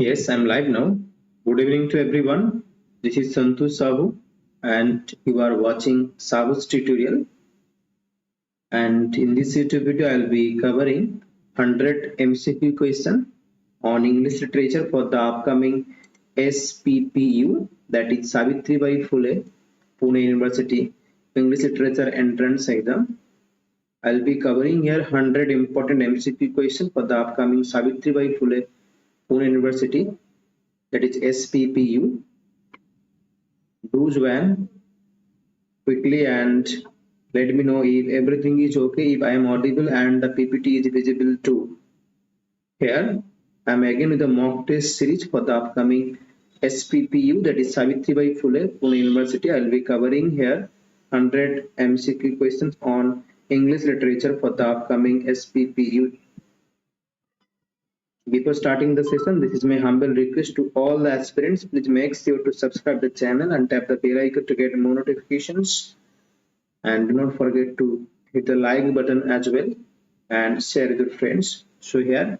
Yes, I'm live now. Good evening to everyone. This is Santu Sahu, and you are watching Sahu's tutorial. And in this YouTube video, I'll be covering 100 MCQ question on English literature for the upcoming SPPU, that is Savitribai Phule Pune University English Literature Entrance Exam. I'll be covering here 100 important MCQ questions for the upcoming Savitribai Phule Pune University, that is SPPU. Do join quickly and let me know if everything is okay, if I am audible and the PPT is visible too. Here I am again with the mock test series for the upcoming SPPU, that is Savitribai Phule Pune University. I will be covering here 100 MCQ questions on English literature for the upcoming SPPU. Before starting the session, this is my humble request to all the aspirants. Please make sure to subscribe the channel and tap the bell icon to get more notifications. And do not forget to hit the like button as well and share with your friends. So here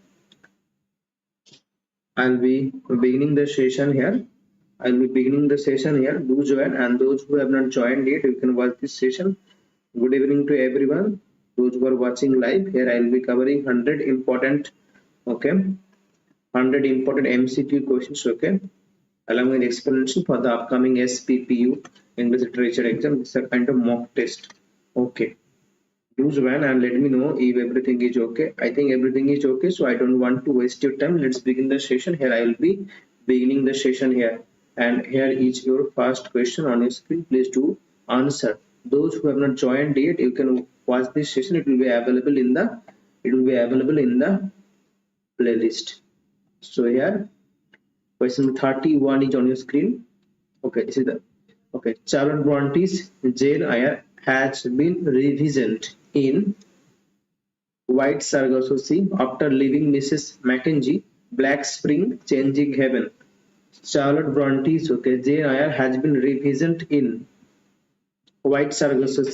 I'll be beginning the session here. Do join, and those who have not joined yet, you can watch this session. Good evening to everyone. Those who are watching live, here I will be covering 100 important MCQ questions, along with explanation for the upcoming SPPU English Literature exam. This is a kind of mock test. Do join and let me know if everything is okay. I think everything is okay, so I don't want to waste your time. Let's begin the session. Here I will be beginning the session here, and here is your first question on your screen. Please do answer. Those who have not joined yet, you can watch this session. It will be available in the playlist. So here question 31 is on your screen. This is the Charlotte Bronte's Jane Eyre has been revisioned in White Sargasso after leaving Mrs. Mackenzie, Black Spring, Changing Heaven. Charlotte Bronte's Jane Eyre has been revisioned in White Sargasso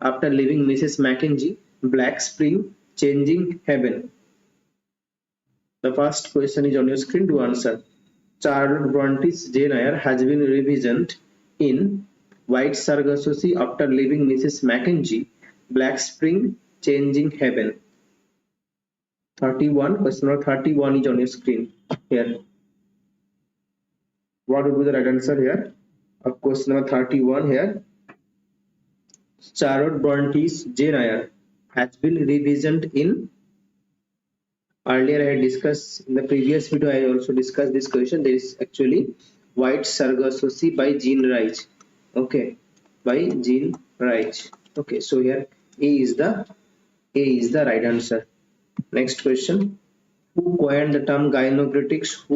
after leaving Mrs. Mackenzie, Black Spring, Changing Heaven. The first question is on your screen to answer. Charlotte Bronte's Jane Eyre has been revisioned in White Sargasso after leaving Mrs. Mackenzie, Black Spring, Changing Heaven. 31, question number 31 is on your screen here. What would be the right answer here? Of question number 31 here. Charlotte Bronte's Jane Eyre has been revisioned in. Earlier I had discussed in the previous video, I also discussed this question. There is actually White Sargasso by Jean Reich. By Jean Reich. So here A is the right answer. Next question. Who coined the term gynocritics?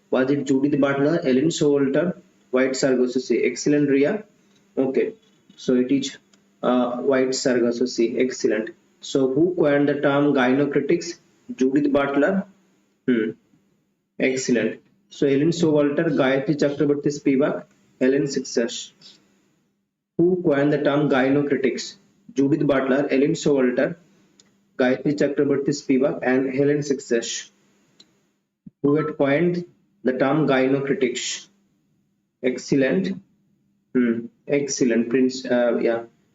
Was it Judith Butler, Ellen Showalter, White Sargasso? Excellent, Ria. So it is White Sargasso. Excellent. So who coined the term gynocritics? Judith Butler. Excellent. So Ellen Showalter, Gayatri Chakraborty Spivak, Helen Success. Who coined the term gynocritics? Judith Butler, Ellen Showalter, Gayatri Chakraborty Spivak, and Helen Success. Who had coined the term gynocritics? Excellent. Excellent, Prince.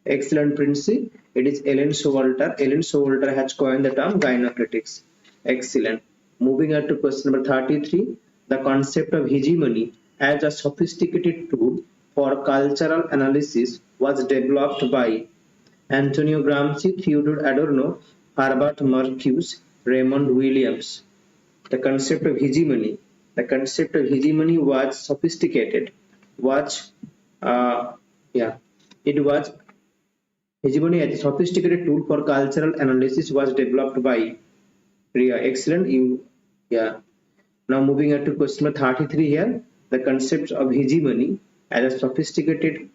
Excellent, Princey. It is Ellen Showalter. Ellen Showalter has coined the term gynocritics. Excellent. Moving on to question number 33. The concept of hegemony as a sophisticated tool for cultural analysis was developed by Antonio Gramsci, Theodore Adorno, Herbert Marcuse, Raymond Williams. The concept of hegemony was sophisticated. Hegemony as a sophisticated tool for cultural analysis was developed by Ria. Excellent. Now moving on to question number 33 here. The concept of hegemony as a sophisticated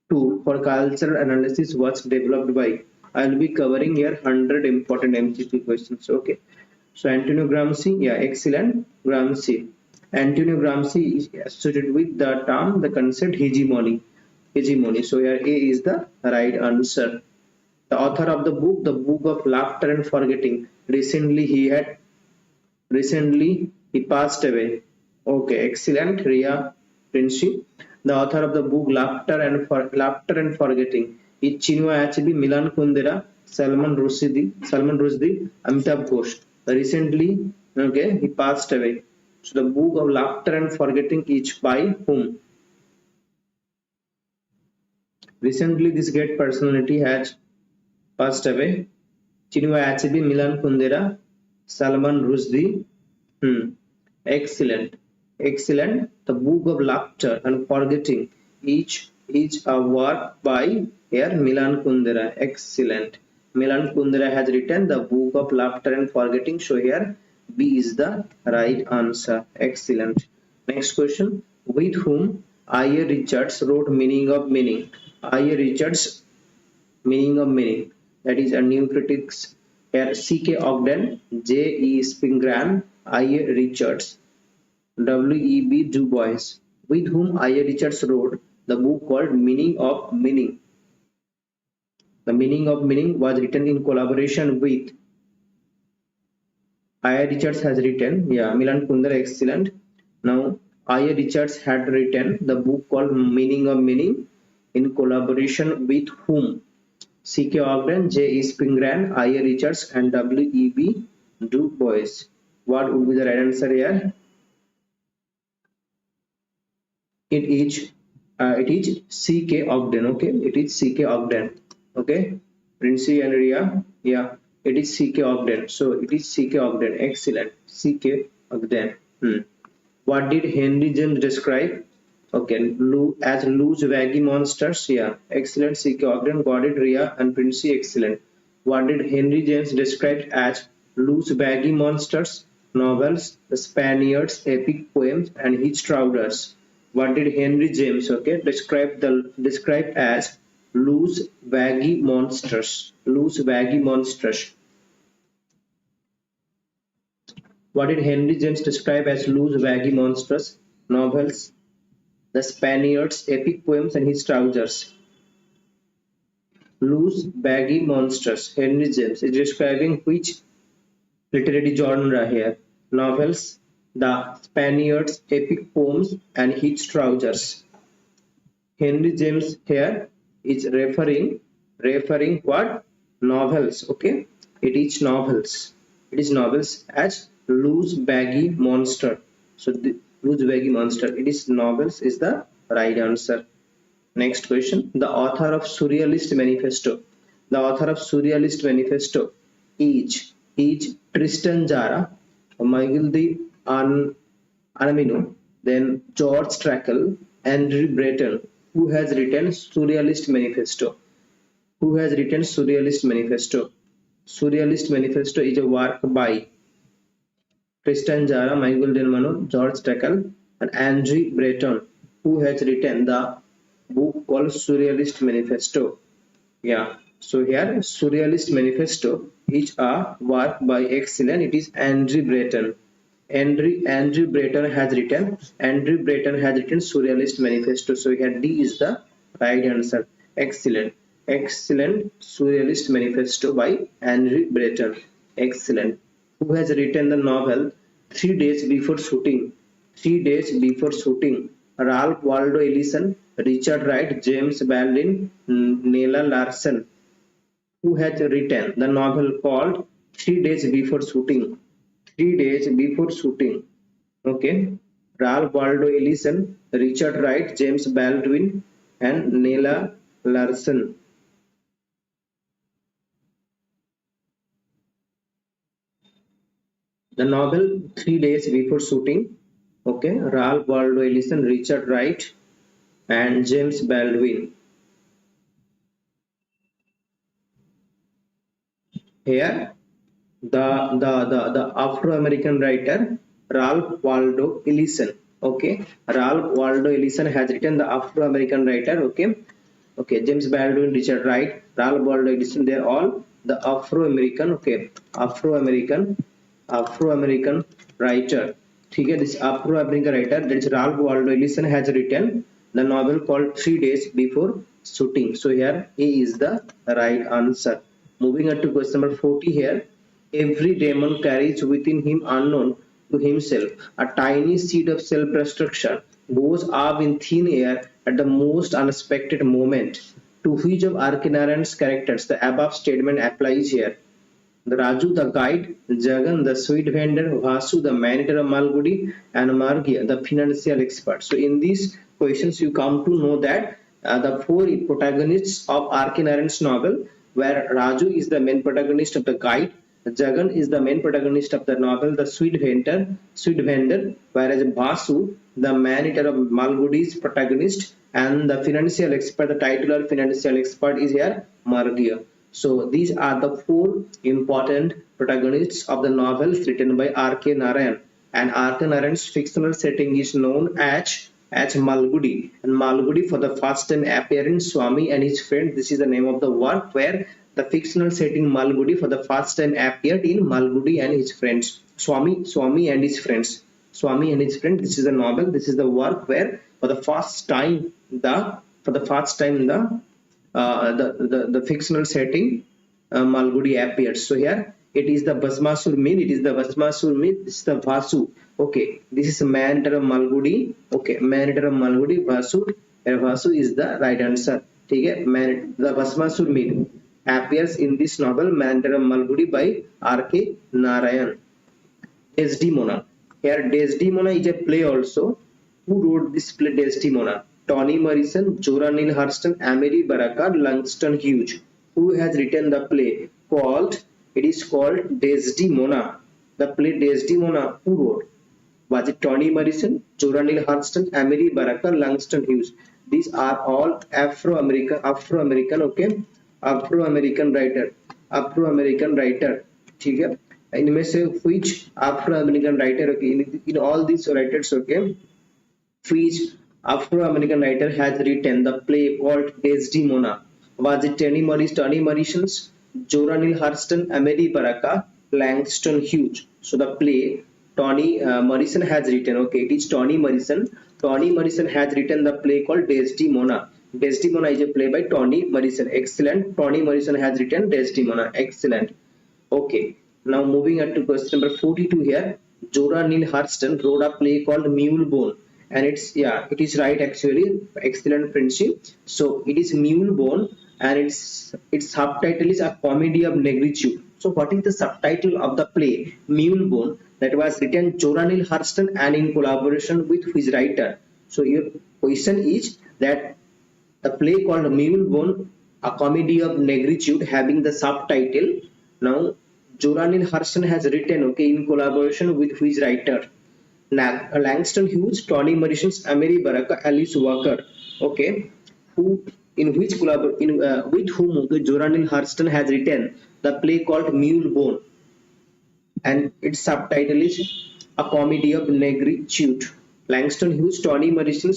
tool for cultural analysis was developed by. I will be covering here 100 important MCQ questions. So Antonio Gramsci. Excellent. Gramsci. Antonio Gramsci is associated with the term, the concept hegemony. So here A is the right answer. The author of the book of Laughter and Forgetting. Recently he had Recently he passed away. Okay, excellent, Ria Princi. The author of the book Laughter and Forgetting is Chinua Achebe, Milan Kundera, Salman Rushdie, Amitabh Ghosh. Recently, okay, he passed away. So the book of Laughter and Forgetting is by whom? Recently, this great personality has passed away. Chinua Achebe, Milan Kundera, Salman Rushdie. Excellent, excellent. The Book of Laughter and Forgetting each a work by here Milan Kundera. Excellent. Milan Kundera has written the Book of Laughter and Forgetting. So here B is the right answer. Excellent. Next question. With whom I.A. Richards wrote Meaning of Meaning? I.A. Richards, Meaning of Meaning. That is a new critics. Here C.K. Ogden, J.E. Spingarn, I.A. Richards, W.E.B. Du Bois. With whom I.A. Richards wrote the book called Meaning of Meaning. The Meaning of Meaning was written in collaboration with I.A. Richards has written, Milan Kundera, excellent. Now I.A. Richards had written the book called Meaning of Meaning in collaboration with whom? C.K. Ogden, J.E. Spingarn, I.A. Richards and W.E.B. Du Bois. What would be the right answer here? It is C.K. Ogden. Okay, it is C.K. Ogden. Okay, Princey and Ria, it is C.K. Ogden. So it is C.K. Ogden. Excellent, C.K. Ogden. What did Henry James describe? Okay, as loose vaggy monsters. Excellent, C.K. Ogden. Got it, Ria and Princey. Excellent. What did Henry James describe as loose vaggy monsters? Novels, the Spaniards, epic poems, and his trousers. What did Henry James describe as loose vaggy monsters? Loose vaggy monsters. What did Henry James describe as loose vaggy monsters? Novels, the Spaniards, epic poems, and his trousers. Loose baggy monsters. Henry James is describing which literary genre here? Novels, the Spaniards, epic poems, and his trousers. Henry James here is referring what? Novels. Okay, it is novels. It is novels as loose baggy monster. So the loose baggy monster, it is novels is the right answer. Next question. The author of Surrealist Manifesto. The author of Surrealist Manifesto is Tristan Tzara, Miguel de Unamuno, then George Trakl, Andrew Breton. Who has written Surrealist Manifesto? Who has written Surrealist Manifesto? Surrealist Manifesto is a work by Tristan Tzara, Miguel de Unamuno, George Trakl, and Andrew Breton. Who has written the book called Surrealist Manifesto? So here Surrealist Manifesto is a work by excellent. It is Andrew Breton. Andrew Breton has written Surrealist Manifesto. So here D is the right answer. Excellent. Surrealist Manifesto by Andrew Breton. Excellent. Who has written the novel 3 Days Before Shooting? 3 Days Before Shooting. Ralph Waldo Ellison, Richard Wright, James Baldwin, Nella Larsen. Who has written the novel called 3 Days Before Shooting? 3 Days Before Shooting. Okay, Ralph Waldo Ellison, Richard Wright, James Baldwin, and Nella Larsen. The novel 3 Days Before Shooting. Okay, Ralph Waldo Ellison, Richard Wright, and James Baldwin. Here the Afro-American writer Ralph Waldo Ellison. Okay, Ralph Waldo Ellison has written the Afro-American writer. Okay, James Baldwin, Richard Wright, Ralph Waldo Ellison, they are all the Afro-American. Okay, Afro-American writer. Okay, this Afro-American writer, that is Ralph Waldo Ellison, has written the novel called 3 Days Before Shooting. So here A is the right answer. Moving on to question number 40 here. Every demon carries within him unknown to himself. A tiny seed of self-destruction goes up in thin air at the most unexpected moment. To which of Arkinaryan's characters the above statement applies here? The Raju, the guide, Jagan, the sweet vendor, Vasu, the manager of Malgudi, and Margya, the financial expert. So in these questions, you come to know that the four protagonists of Arkinaryan's novel, where Raju is the main protagonist of the guide, Jagan is the main protagonist of the novel, the sweet vendor, whereas Vasu, the manager of Malgudi's protagonist, and the financial expert, the titular financial expert is here Margya. So these are the four important protagonists of the novels written by R.K. Narayan, and R.K. Narayan's fictional setting is known as Malgudi, and Malgudi for the first time appear in Swami and his friend. This is the name of the work where the fictional setting Malgudi for the first time appeared in Malgudi and his friends. Swami and his friends. Swami and his friend. This is the novel. This is the work where for the first time the fictional setting Malgudi appears. So here it is the Bhasmasur myth. It is the Bhasmasur myth. This is the Vasu. Okay, this is Manager of Malgudi. Okay, Manager of Malgudi, Vasu. And Vasu is the right answer. Okay, the Bhasmasur myth appears in this novel Manager of Malgudi by R.K. Narayan. Desdemona. Here Desdemona is a play also. Who wrote this play Desdemona? Toni Morrison, Zora Neale Hurston, Amelie Baraka, Langston Hughes. Who has written the play called? It is called Desdemona. The play Desdemona. Who wrote? Was it Toni Morrison, Zora Neale Hurston, Amelie Baraka, Langston Hughes? These are all Afro-American. Okay, Afro-American writer. ठीक है? इनमें से which Afro-American writer? Okay, in all these writers, okay, which Afro-American writer has written the play called Desdemona? Was it Toni Morrison, Zora Neale Hurston, Amelie Baraka, Langston Hughes? So the play Toni Morrison has written. Okay, it is Toni Morrison. Toni Morrison has written the play called Desdemona. Desdemona is a play by Toni Morrison. Excellent. Toni Morrison has written Desdemona. Excellent. Okay. Now moving on to question number 42 here. Zora Neale Hurston wrote a play called Mulebone. And it is right actually. Excellent friendship. So it is Mulebone and its subtitle is A Comedy of Negritude. So what is the subtitle of the play Mulebone that was written Zora Neale Hurston and in collaboration with his writer? So your question is that the play called Mulebone, A Comedy of Negritude, having the subtitle. Now Zora Neale Hurston has written, okay, in collaboration with his writer. Langston Hughes, Toni Morrison, Amelie Baraka, Alice Walker. Okay, with whom Zora Neale Hurston has written the play called Mulebone, and its subtitle is A Comedy of Negritude. Langston Hughes, Toni Morrison,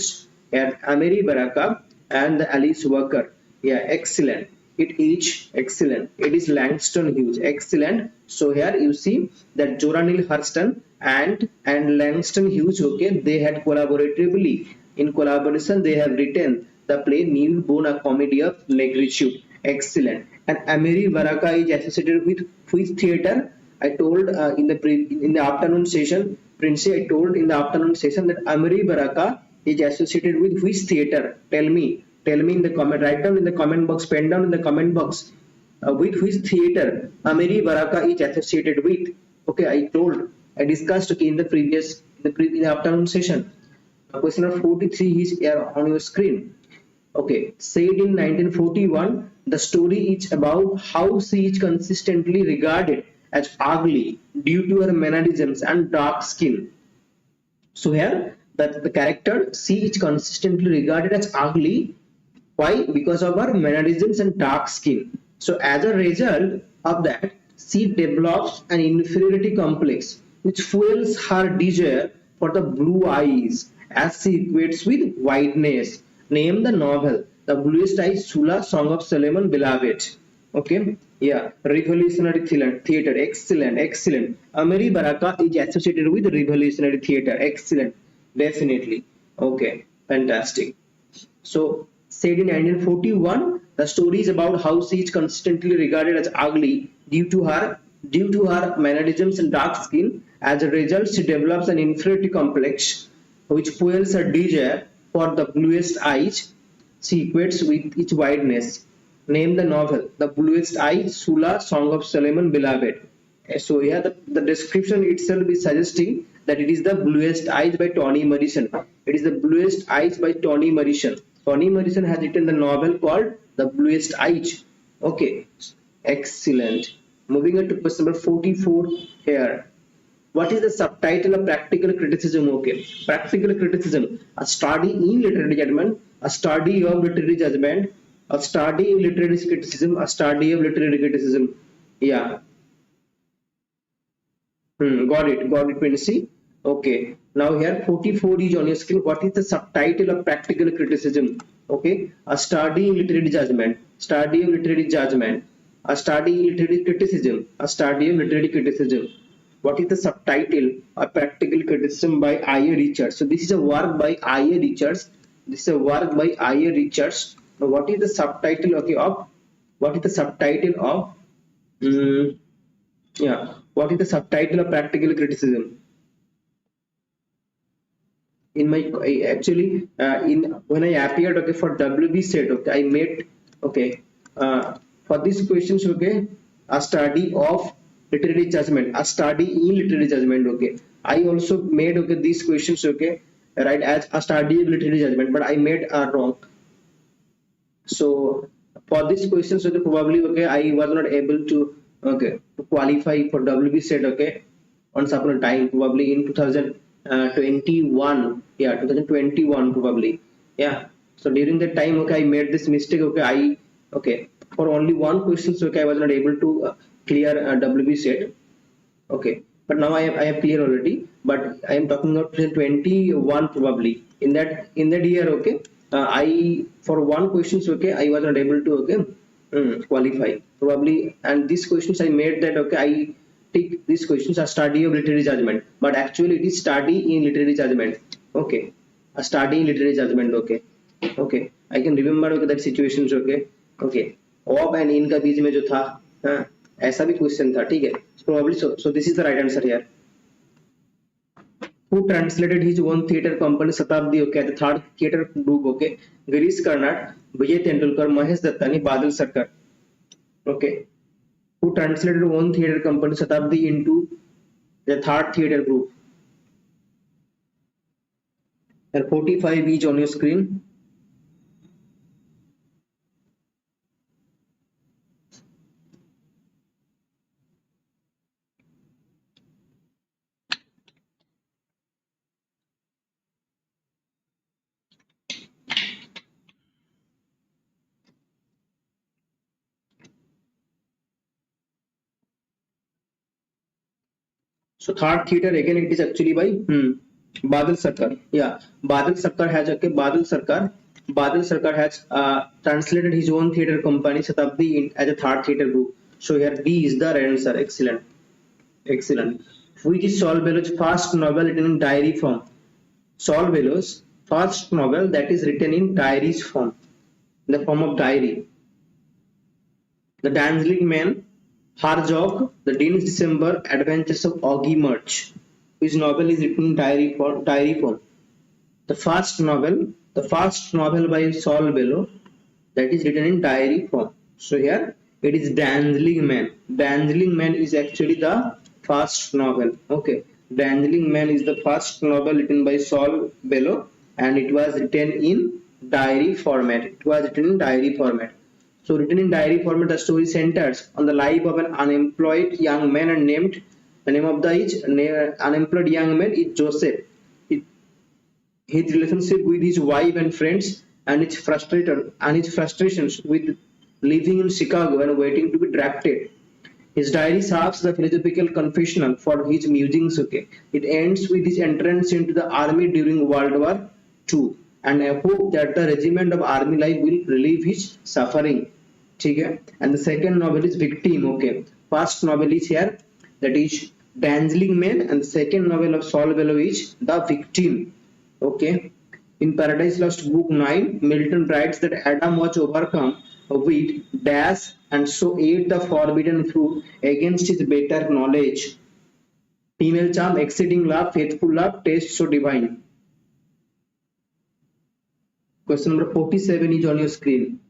Amelie Baraka, and Alice Walker. Yeah, excellent. It is excellent. It is Langston Hughes. Excellent. So here you see that Zora Neale Hurston and Langston Hughes, okay, they had collaboratively, in collaboration, they have written the play Mulebone, A Comedy of Negritude. Excellent. And Amelie Baraka is associated with which theatre? I told in the afternoon session, Princey, I told in the afternoon session that Amelie Baraka is associated with which theatre? Tell me in the comment. Write down in the comment box. Pen down in the comment box. With which theatre Amelie Baraka is associated with? Okay, I discussed, okay, in the afternoon session. Question number 43 is here on your screen. Okay, said in 1941, the story is about how she is consistently regarded as ugly due to her mannerisms and dark skin. So here that the character she is consistently regarded as ugly. Why? Because of her mannerisms and dark skin. So as a result of that, she develops an inferiority complex which fuels her desire for the blue eyes as she equates with whiteness. Name the novel. The Bluest Eyes, Sula, Song of Solomon, Beloved. Okay, yeah, Revolutionary Theatre. Excellent. Amelie Baraka is associated with Revolutionary Theatre. Excellent, definitely. Okay, fantastic. So said in 1941, the story is about how she is consistently regarded as ugly due to her Due to her mannerisms and dark skin, as a result, she develops an inferiority complex which fuels her desire for the bluest eyes she equates with its wideness. Name the novel. The Bluest Eye, Sula, Song of Solomon, Beloved. So here the description itself is suggesting that it is the Bluest Eyes by Toni Morrison. It is the Bluest Eyes by Toni Morrison. Toni Morrison has written the novel called The Bluest Eyes. Okay, excellent. Moving on to question number 44 here. What is the subtitle of practical criticism? Okay, practical criticism, a study in literary judgment, a study of literary judgment, a study in literary criticism, a study of literary criticism. Yeah, got it, Quincy. Okay, now here 44 is on your screen. What is the subtitle of practical criticism? Okay, a study in literary judgment, study of literary judgment, a study in literary criticism, a study of literary criticism. What is the subtitle of practical criticism by I.A. Richards? So this is a work by I.A. Richards. This is a work by I.A. Richards. Now what is the subtitle? Okay, of what is the subtitle of? Yeah, what is the subtitle of practical criticism? In my actually in when I appeared okay for WB set, okay, I made okay for these questions, okay, a study of literary judgment, a study in literary judgment. Okay, I also made okay these questions, okay, right, as a study of literary judgment, but I made wrong. So for these questions, okay, probably okay I was not able to okay to qualify for WB set, okay, once upon a time, probably in 2021. Yeah, 2021 probably. Yeah, so during that time, okay, I made this mistake. Okay, I okay for only one questions, okay, I was not able to clear WB set. Okay, but now I have clear already, but I am talking about 2021 probably. In that year, okay, I for one questions, okay, I was not able to okay qualify probably, and these questions I made that okay I take these questions a study of literary judgment, but actually it is study in literary judgment. Okay, a study in literary judgment. Okay, okay, I can remember okay that situations. Okay, okay, of and in का बीच में जो था, हाँ, ऐसा भी question था, ठीक है, probably so this is the right answer here. Who translated his own theater company Shatabdi, okay, the third theater group, okay, Girish Karnad, Vijay Tendulkar, Mahesh Dattani, Badal Sarkar. Okay, who translated one theater company Shatabdi into the third theater group? And 45 each on your screen. So third theater again it is actually by Badal Sarkar. Yeah, Badal Sarkar has okay. Badal Sarkar has translated his own theater company Shatabdi in as a third theater group. So here D is the right answer. Excellent, excellent. Which is Saul Bellow's first novel written in diary form? Saul Bellow's first novel that is written in diaries form, in the form of diary. The Dancing Man, Harjog, The Dean's December, Adventures of Augie Murch. His novel is written in diary form. The first novel by Saul Bellow that is written in diary form. So here it is Dancing Man. Dancing Man is actually the first novel. Okay, Dancing Man is the first novel written by Saul Bellow, and it was written in diary format. So written in diary format, the story centers on the life of an unemployed young man and named the name of the unemployed young man is Joseph. His relationship with his wife and friends and his frustrations with living in Chicago and waiting to be drafted. His diary serves the philosophical confessional for his musings. Okay, it ends with his entrance into the army during World War II and I hope that the regiment of army life will relieve his suffering. Okay, and the second novel is Victim. Okay, first novel is here that is Dancing Man, and the second novel of Saul Bellow is The Victim. Okay, in Paradise Lost Book 9, Milton writes that Adam was overcome with dash and so ate the forbidden fruit against his better knowledge. Female charm, exceeding love, faithful love, taste so divine. Question number 47 is on your screen.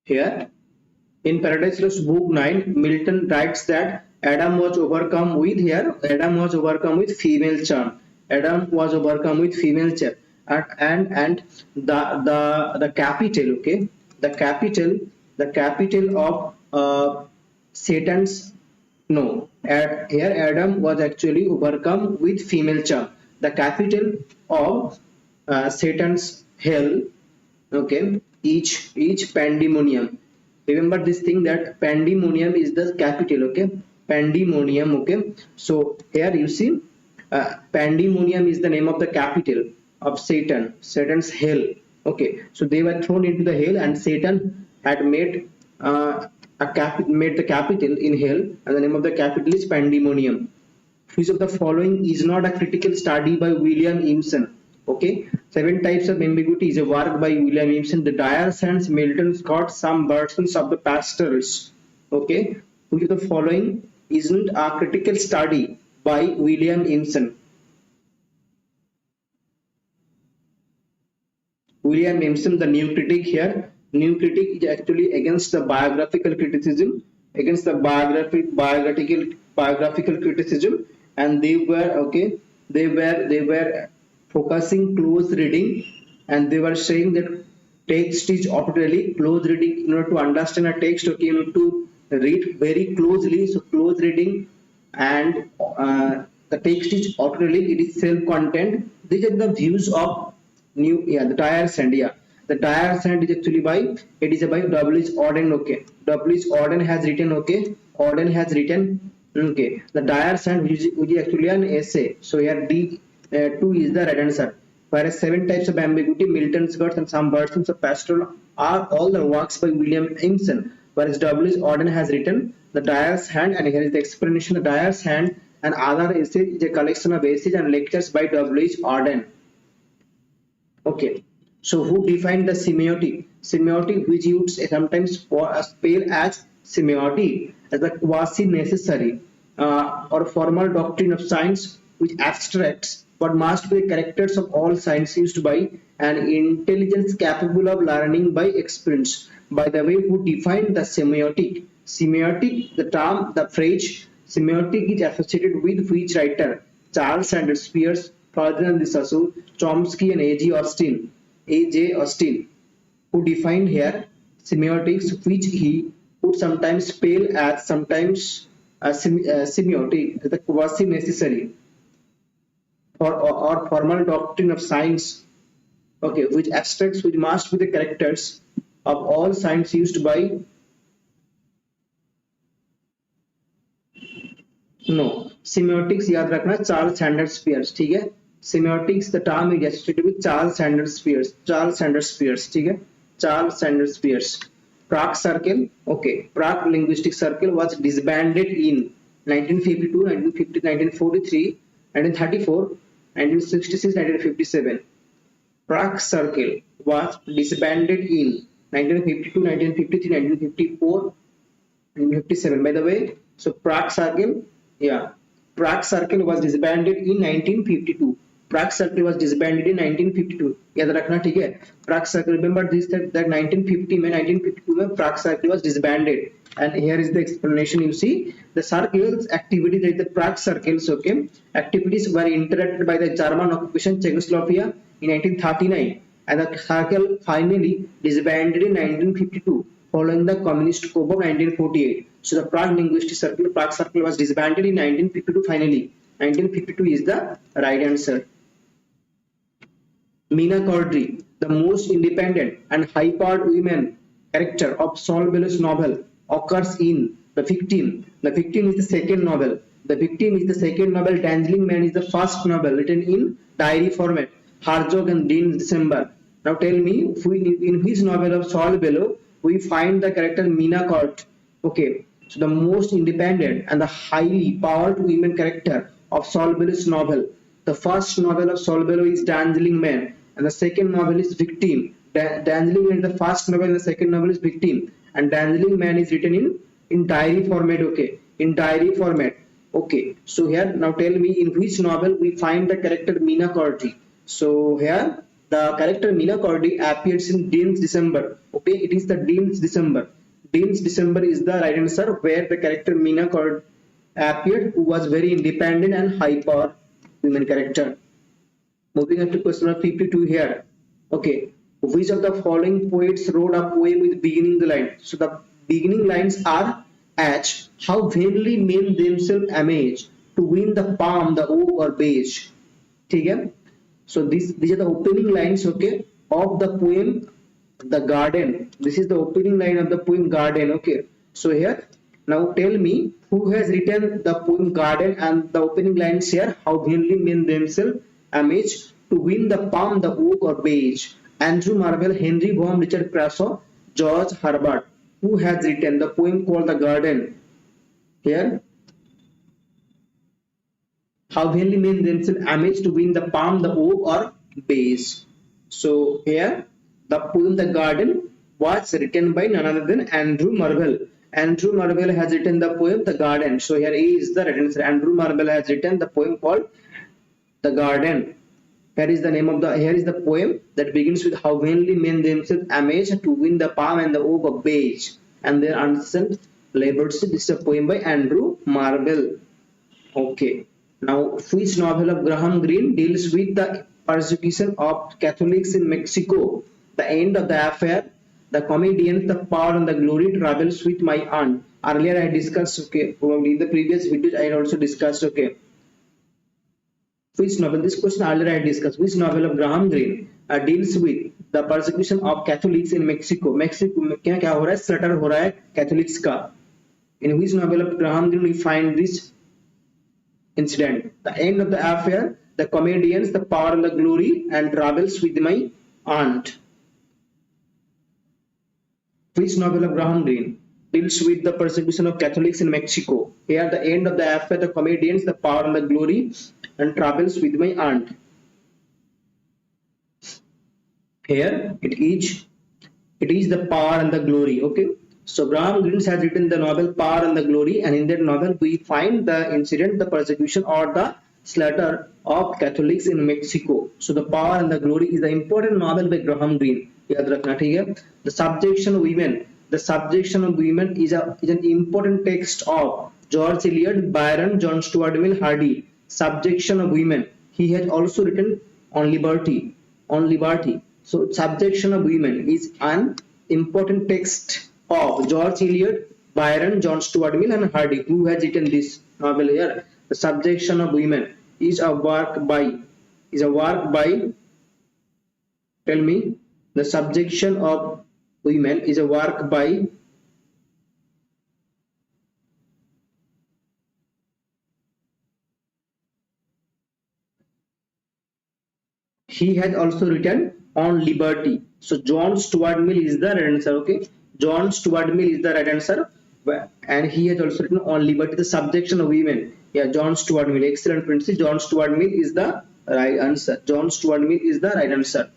Here, in Paradise Lost Book 9, Milton writes that Adam was overcome with female charm. Adam was overcome with female charm. And the capital, okay, the capital of Satan's, no, here Adam was actually overcome with female charm. The capital of Satan's hell, okay, each pandemonium. Remember this thing that pandemonium is the capital, okay, pandemonium, okay. So here you see pandemonium is the name of the capital of Satan's hell, okay. So they were thrown into the hell and Satan had made made the capital in hell, and the name of the capital is pandemonium. Which of the following is not a critical study by William Emerson? Okay, 7 types of ambiguity is a work by William Emerson. The Dire Sands, Milton Scott, some versions of the pastorals. Okay, which of the following isn't a critical study by William Emerson? William Emerson, the new critic here. New critic is actually against the biographical criticism, biographical criticism, and they were okay. They were focusing close reading, and they were saying that text is optionally close reading. In order to understand a text, okay, you need to read very closely. So close reading and the text is optionally, it is self-content. These are the views of the Dire Sand. The Dire Sand is actually by W.H. Auden. Okay, W.H. Auden has written. Okay, Auden has written. Okay, the Dire Sand, which is actually an essay. So here D 2 is the right answer. Whereas 7 types of ambiguity, Milton's Guts, and some versions of pastoral are all the works by William Emerson. Whereas W.H. Auden has written the Dire Sand, and here is the explanation. The Dire Sand and other essays is a collection of essays and lectures by W.H. Auden. Okay, so who defined the semiotic? Semiotic, which you sometimes spell as semiotic, as the quasi-necessary or formal doctrine of science which abstracts what must be the characters of all science used by an intelligence capable of learning by experience. By the way, who defined the semiotic? Semiotic, the term, the phrase semiotic is associated with which writer? Charles Sanders Peirce, Ferdinand de Saussure, Chomsky, and A.J. Austin. Who defined here semiotics, which he would sometimes spell as semiotic, the quasi-necessary or formal doctrine of science, okay, which abstracts, which must be the characters of all science used by semiotics याद रखना, Charles Sanders piers. ठीक है, semiotics the term is associated with Charles Sanders Peirce. ठीक है, Charles Sanders Peirce. Prague Circle, okay, Prague Linguistic Circle was disbanded in 1952, 1950, 1943, 1934, 1966, 1957. Prague Circle was disbanded in 1952, 1953, 1954, 1957. By the way, so Prague Circle was disbanded in 1952. Prague Circle was disbanded in 1952. याद रखना, ठीक है. Prague Circle, remember this that 1952 में Prague Circle was disbanded, and here is the explanation. You see the circles activities, like the Prague Circles, okay, activities were interrupted by the German occupation Czechoslovakia in 1939, and the circle finally disbanded in 1952 following the communist coup of 1948. So the Prague Linguistic Circle, Prague Circle was disbanded in 1952 finally. 1952 is the right answer. Mina Cordry, the most independent and high-powered women character of Saul Bellow's novel, occurs in The Victim. The Victim is the second novel. The Victim is the second novel. Dazzling Man is the first novel written in diary format. Herzog and Dean December. Now tell me, in his novel of Saul Bellow, we find the character Mina Court. Okay, so the most independent and the highly powered women character of Saul Bellow's novel. The first novel of Saul Bellow is Dazzling Man, and the second novel is Victim. Dazzling Man is the first novel, and the second novel is Victim. And Dazzling Man is written in diary format. Okay, in diary format. Okay, so here now tell me in which novel we find the character Mina Cordy. So here the character Mina Cordy appears in Dean's December. Okay, it is the Dean's December. Dean's December is the right answer, where the character Mina Cordy appeared, who was very independent and high power women character. Moving on to question number 52 here. Okay, which of the following poets wrote a poem with beginning the line? So the beginning lines are H. How vainly men themselves amazed to win the palm, the oak or beige. Okay? So these are the opening lines, okay, of the poem The Garden. This is the opening line of the poem Garden. Okay. So here now tell me who has written the poem Garden, and the opening lines here, how vainly men themselves amazed to win the palm, the oak or beige. Andrew Marvell, Henry Vaughan, Richard Crasso, George Herbert. Who has written the poem called The Garden? Here, how vainly men themselves amazed to win the palm, the oak or beige. So here, the poem The Garden was written by none other than Andrew Marvell. Andrew Marvell has written the poem The Garden. So here A is the right answer. Andrew Marvell has written the poem called The Garden. Here is the name of here is the poem that begins with how vainly men themselves amazed to win the palm and the oak of beige and their unsent labors. This is a poem by Andrew Marvell. Okay. Now, which novel of Graham Greene deals with the persecution of Catholics in Mexico? The End of the Affair, The Comedians, The Power and the Glory, Travels with My Aunt. Earlier I discussed, okay, probably in the previous videos I also discussed, okay. Which novel? This question earlier I discussed. Which novel of Graham Greene deals with the persecution of Catholics in Mexico? Mexico में क्या हो रहा है? Slaughter हो रहा है Catholics का. In which novel of Graham Greene we find this incident? The End of the Affair, The Comedians, The Power and the Glory, and Travels with My Aunt. Which novel of Graham Greene deals with the persecution of Catholics in Mexico? Here, The End of the Affair, The Comedians, The Power and the Glory, and Travels with My Aunt. Here it is The Power and the Glory. Okay, so Graham Greene has written the novel Power and the Glory, and in that novel we find the incident, the persecution or the slaughter of Catholics in Mexico. So the Power and the Glory is the important novel by Graham Greene. याद रखना, ठीक है. The subjection of women. The subjection of women is an important text of George Eliot, Byron, John Stuart Mill, Hardy. Subjection of women. He has also written on liberty. So subjection of women is an important text of George Eliot, Byron, John Stuart Mill, and Hardy. Who has written this novel here? The subjection of women is a work by. Tell me. The subjection of women is a work by he has also written on liberty. So John Stuart Mill is the right answer. Okay, John Stuart Mill is the right answer, and he has also written on liberty, the subjection of women. Yeah, John Stuart Mill. Excellent, Princess. John Stuart Mill is the right answer. John Stuart Mill is the right answer.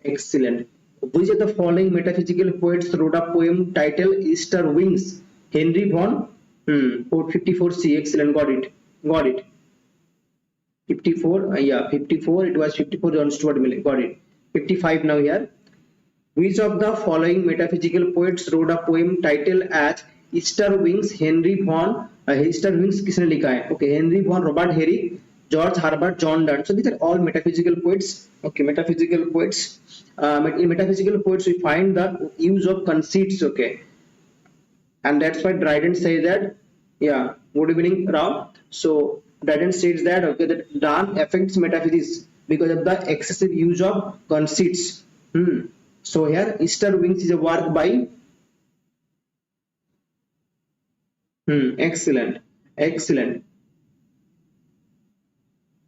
Excellent. Which of the following metaphysical poets wrote a poem titled Easter Wings? Henry Vaughan. 54C. Excellent. Got it. 54. Yeah, 54. It was 54. John Stuart Mill. Got it. 55 now here. Which of the following metaphysical poets wrote a poem titled as Easter Wings? Henry Vaughan. Easter Wings किसने लिखा है? Okay, Henry Vaughan, Robert Herrick, George Herbert, John Donne. So these are all metaphysical poets. Okay, metaphysical poets. In metaphysical poets we find the use of conceits. Okay, and that's why Dryden says that. Yeah, good evening, Ram. So Dryden states that, okay, that Donne affects metaphysics because of the excessive use of conceits. So here Easter Wings is a work by excellent.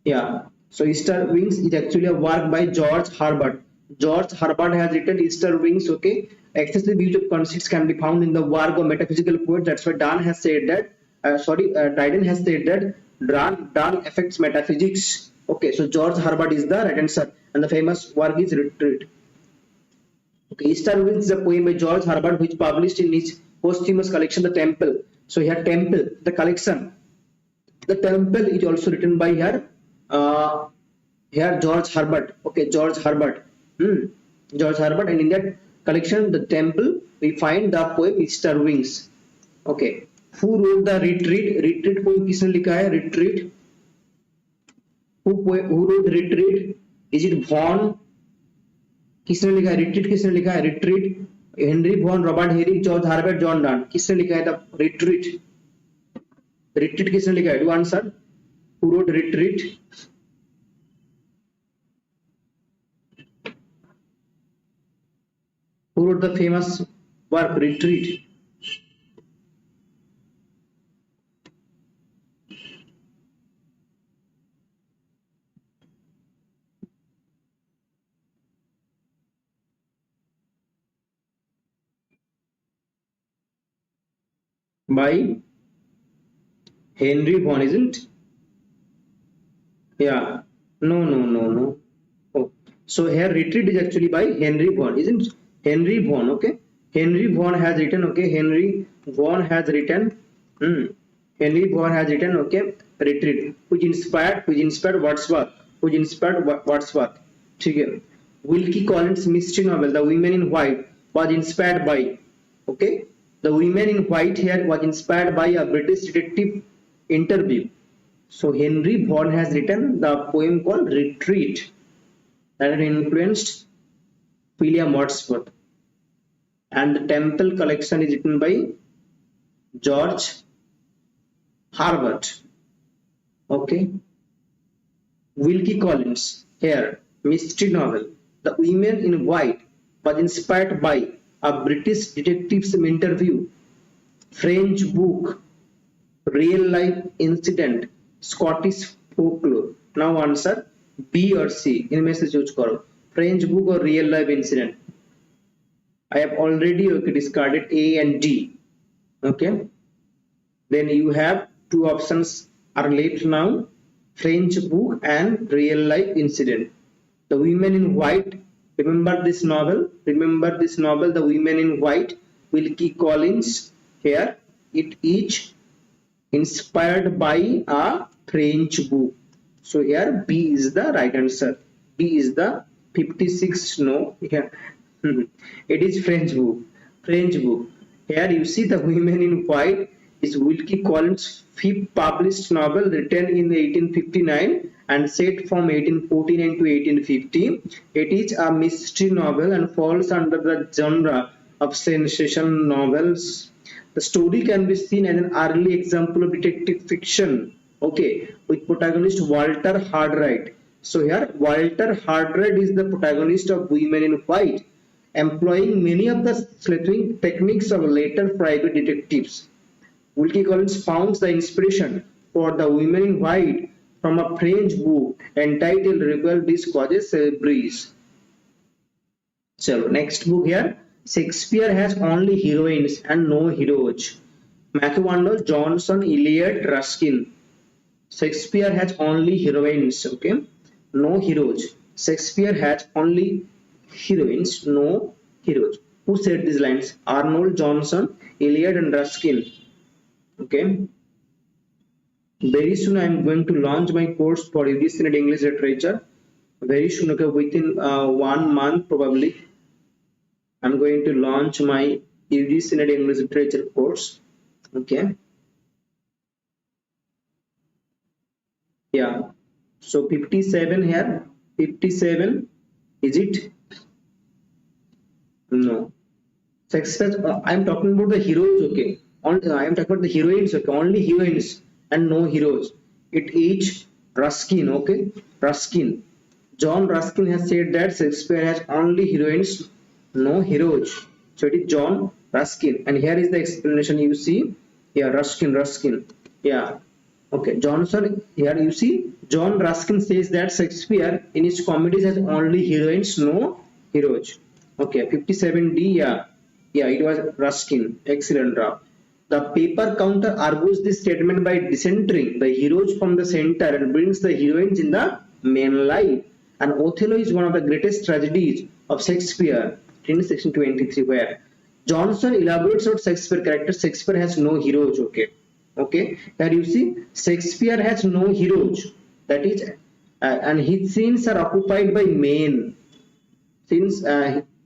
Yeah, so Easter Wings is actually a work by George Herbert. George Herbert has written Easter Wings. Okay, excessive use of conceits can be found in the work of metaphysical poets. That's why Dan has said that. Dryden has said that Dan affects metaphysics. Okay, so George Herbert is the right answer, and the famous work is Retreat. Okay, Easter Wings is a poem by George Herbert which published in his posthumous collection, The Temple. So here, Temple, the collection. The Temple is also written by uh, here George Herbert. Okay, George Herbert. George Herbert, and in that collection, The Temple, we find the poem Easter Wings. Okay, who wrote the Retreat? Retreat poem किसने लिखा है? Retreat. Who wrote Retreat? Is it Vaughan? किसने लिखा है? Retreat किसने लिखा है? Retreat. Henry Vaughan, Robert Herrick, George Herbert, John Donne. किसने लिखा है द रिट्रीट? रिट्रीट किसने लिखा है? Do answer. Who wrote Retreat? Who wrote the famous work Retreat? By Henry Vaughan, isn't? Yeah. No. Oh. So here Retreat is actually by Henry Vaughan, isn't? Henry Vaughan. Okay. Henry Vaughan has written. Okay. Henry Vaughan has written. Henry Vaughan has written. Okay. Retreat, which inspired Wordsworth. ठीक है. Wilkie Collins' mystery novel, The Women in White, was inspired by. Okay. The Women in White here was inspired by a British detective interview. So Henry Vaughan has written the poem called Retreat that had influenced William Wordsworth, and the Temple collection is written by George Herbert. Okay. Wilkie Collins here, mystery novel The Women in White was inspired by a British detective's interview, French book, real life incident, Scottish folklore. Now answer B or C. इनमें से choose करो. French book or real life incident. I have already discarded A and D. Okay. Then you have two options are left now. French book and real life incident. The Women in White. Remember this novel. The Women in White. Wilkie Collins. Here it is inspired by a French book. So here B is the right answer. B is the 56. No, here it is French book. Here you see The Women in White is Wilkie Collins' fifth published novel written in 1859 and set from 1849 to 1850. It is a mystery novel and falls under the genre of sensation novels. The story can be seen as an early example of detective fiction, okay, with protagonist Walter Hardwright. So here Walter Hardwright is the protagonist of Women in White, employing many of the sleuthing techniques of later private detectives. Wilkie Collins found the inspiration for The Women in White from a French book entitled Rebel Discourses Breeze. So next book here. Shakespeare has only heroines and no heroes. McWandle, Johnson, Eliot, Ruskin. Shakespeare has only heroines, okay, no heroes. Shakespeare has only heroines, no heroes. Who said these lines? Arnold, Johnson, Eliot, and Ruskin. Okay. Very soon I am going to launch my course for UGC and English literature. Very soon, okay, within 1 month probably. I'm going to launch my UGC and English literature course. Okay. Yeah. So 57 here. 57. Is it? No. Shakespeare. I am talking about the heroes. Okay. I am talking about the heroines. Okay. Only heroines and no heroes. It is Ruskin. Okay. Ruskin. John Ruskin has said that Shakespeare has only heroines, no heroes. So it is John Ruskin, and here is the explanation. You see, yeah, Ruskin. Yeah, Okay, Johnson, here you see, John Ruskin says that Shakespeare in his comedies has only heroines, no heroes. Okay, 57D, yeah, yeah, it was Ruskin. Excellent job. The paper counter argues this statement by decentering the heroes from the center and brings the heroines in the main life. And Othello is one of the greatest tragedies of Shakespeare in section 23, where Johnson elaborates on Shakespeare character. Shakespeare has no heroes. Okay, okay. Here you see, Shakespeare has no heroes. That is, and his scenes are occupied by men. Scenes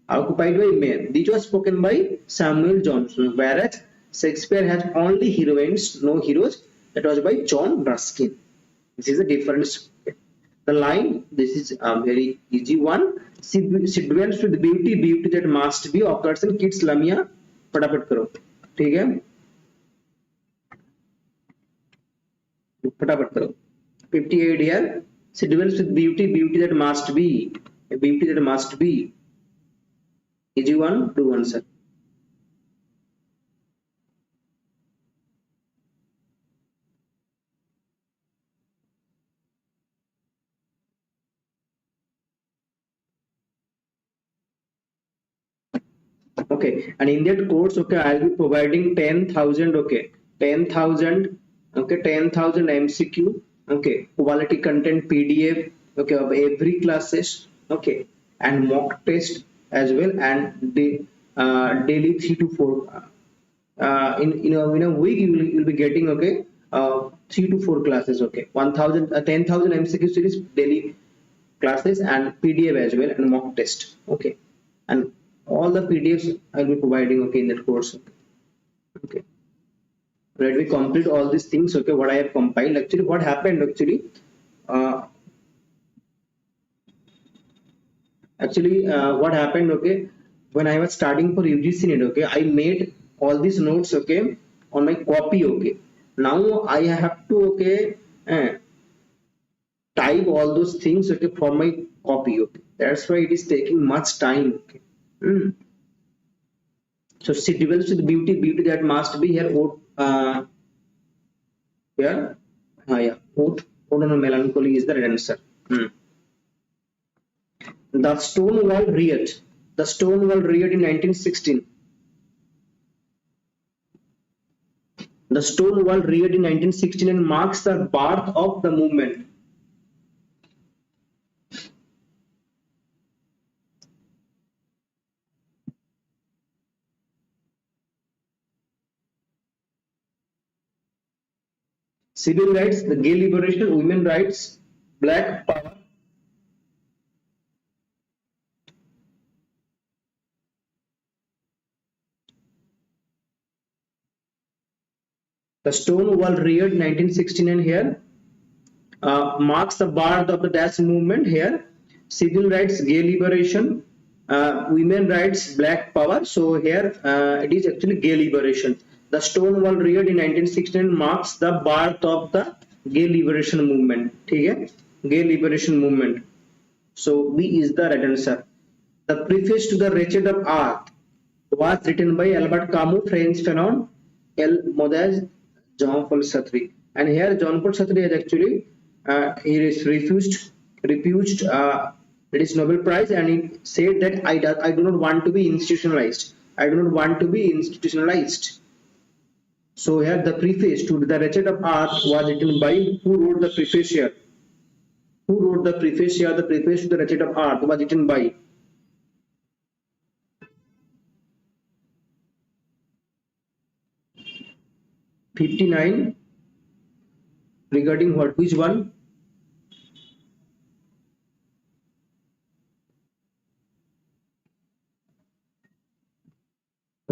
occupied by men. This was spoken by Samuel Johnson, whereas Shakespeare has only heroines, no heroes. That was by John Ruskin. This is a difference. The line, this is a very easy one. She dwells with beauty, beauty that must be occurs in kids lamia. फटाफट करो, ठीक है, फटाफट करो. 58 here. She dwells with beauty, beauty that must be, a beauty that must be. Easy one, do answer. Okay, and in that course, okay, I'll be providing 10,000, okay, 10,000, okay, 10,000 MCQ, okay, quality content PDF, okay, of every classes, okay, and mock test as well, and daily 3 to 4, in a week you'll be getting, okay, 3 to 4 classes, okay, 1,000 10,000 MCQ series daily classes and PDF as well, and mock test, okay, and all the PDFs I'll be providing, okay, in that course. Okay, let me complete all these things, okay, what I have compiled. Actually, what happened actually, what happened, okay, when I was starting for UGC NET, okay, I made all these notes, okay, on my copy, okay. Now I have to, okay, type all those things, okay, for my copy, okay. That's why it is taking much time, okay. So she develops with beauty, beauty that must be here. Here, yeah, ode on melancholy is the answer. The stone wall reared. The stone wall reared in 1916. The stone wall reared in 1916 and marks the birth of the movement. Civil rights, the gay liberation, women rights, black power. The stone wall reared 1969 here marks the birth of the dash movement here. Civil rights, gay liberation, women rights, black power. So here it is actually gay liberation. The stone wall reared in 1969 marks the birth of the gay liberation movement. Okay? Gay liberation movement. So B is the right answer. The preface to the Wretched of Art was written by Albert Camus, French Fanon, L. Modaz, Jean-Paul Sartre. And here Jean-Paul Sartre has actually he is refused its Nobel Prize, and he said that I do not want to be institutionalized. I do not want to be institutionalized. So here the preface to the Wretched of Art was written by, who wrote the preface here? Who wrote the preface here? The preface to the Wretched of Art was written by. '59. Regarding what? Which one?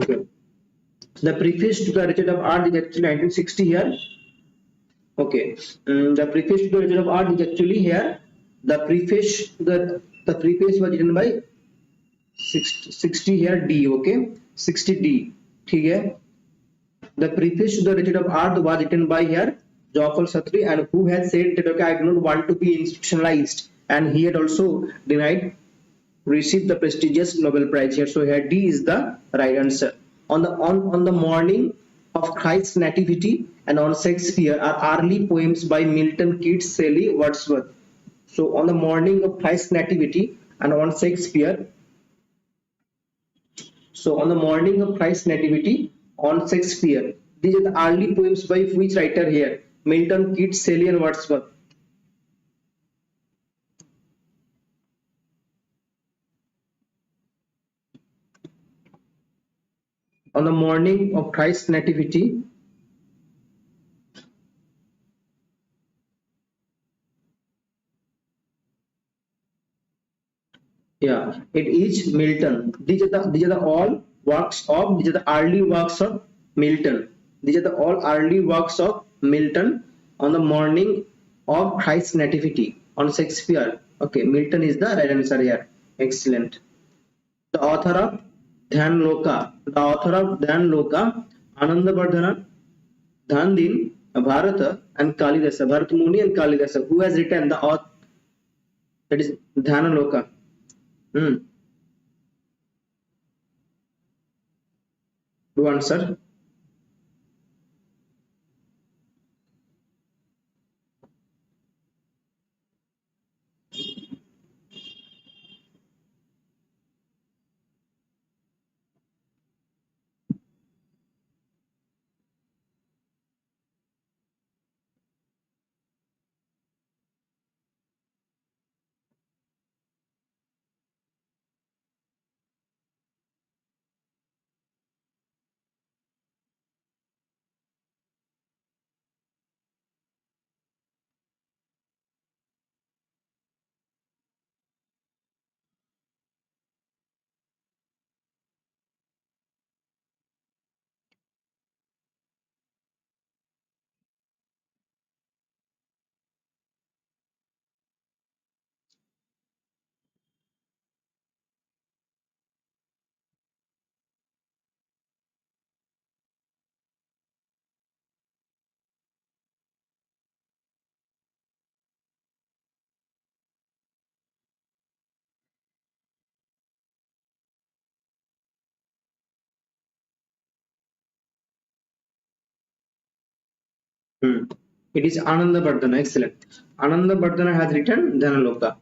Okay. The preface to the Wretched of Art is actually 1960 here. Okay. The preface to the Wretched of Art is actually here. The preface was written by 60 here D. Okay. 60D. Okay. The preface to the Wretched of Art was written by here Jean-Paul Sartre, and who has said that, okay, I do not want to be institutionalized, and he had also denied receive the prestigious Nobel Prize here. So here D is the right answer. On the morning of Christ's Nativity and on Shakespeare are early poems by Milton, Keats, Shelley, Wordsworth. So on the morning of Christ's Nativity and on Shakespeare. So on the morning of Christ's Nativity on Shakespeare. These are the early poems by which writer here? Milton, Keats, Shelley and Wordsworth. On the morning of Christ's Nativity, yeah, it is Milton. These are the all works of these are the early works of Milton. These are the all early works of Milton on the morning of Christ's Nativity on Shakespeare. Okay, Milton is the right answer here. Excellent. The author of Dhyan Loka, Anandabardhana, Dhandin, Bharata, and Kalidasa, Bharatmuni and Kalidasa. Who has written the author? That is Dhyana Loka. Do answer. It is Anandabardhana. Excellent. Anandabardhana has written Dhanaloka.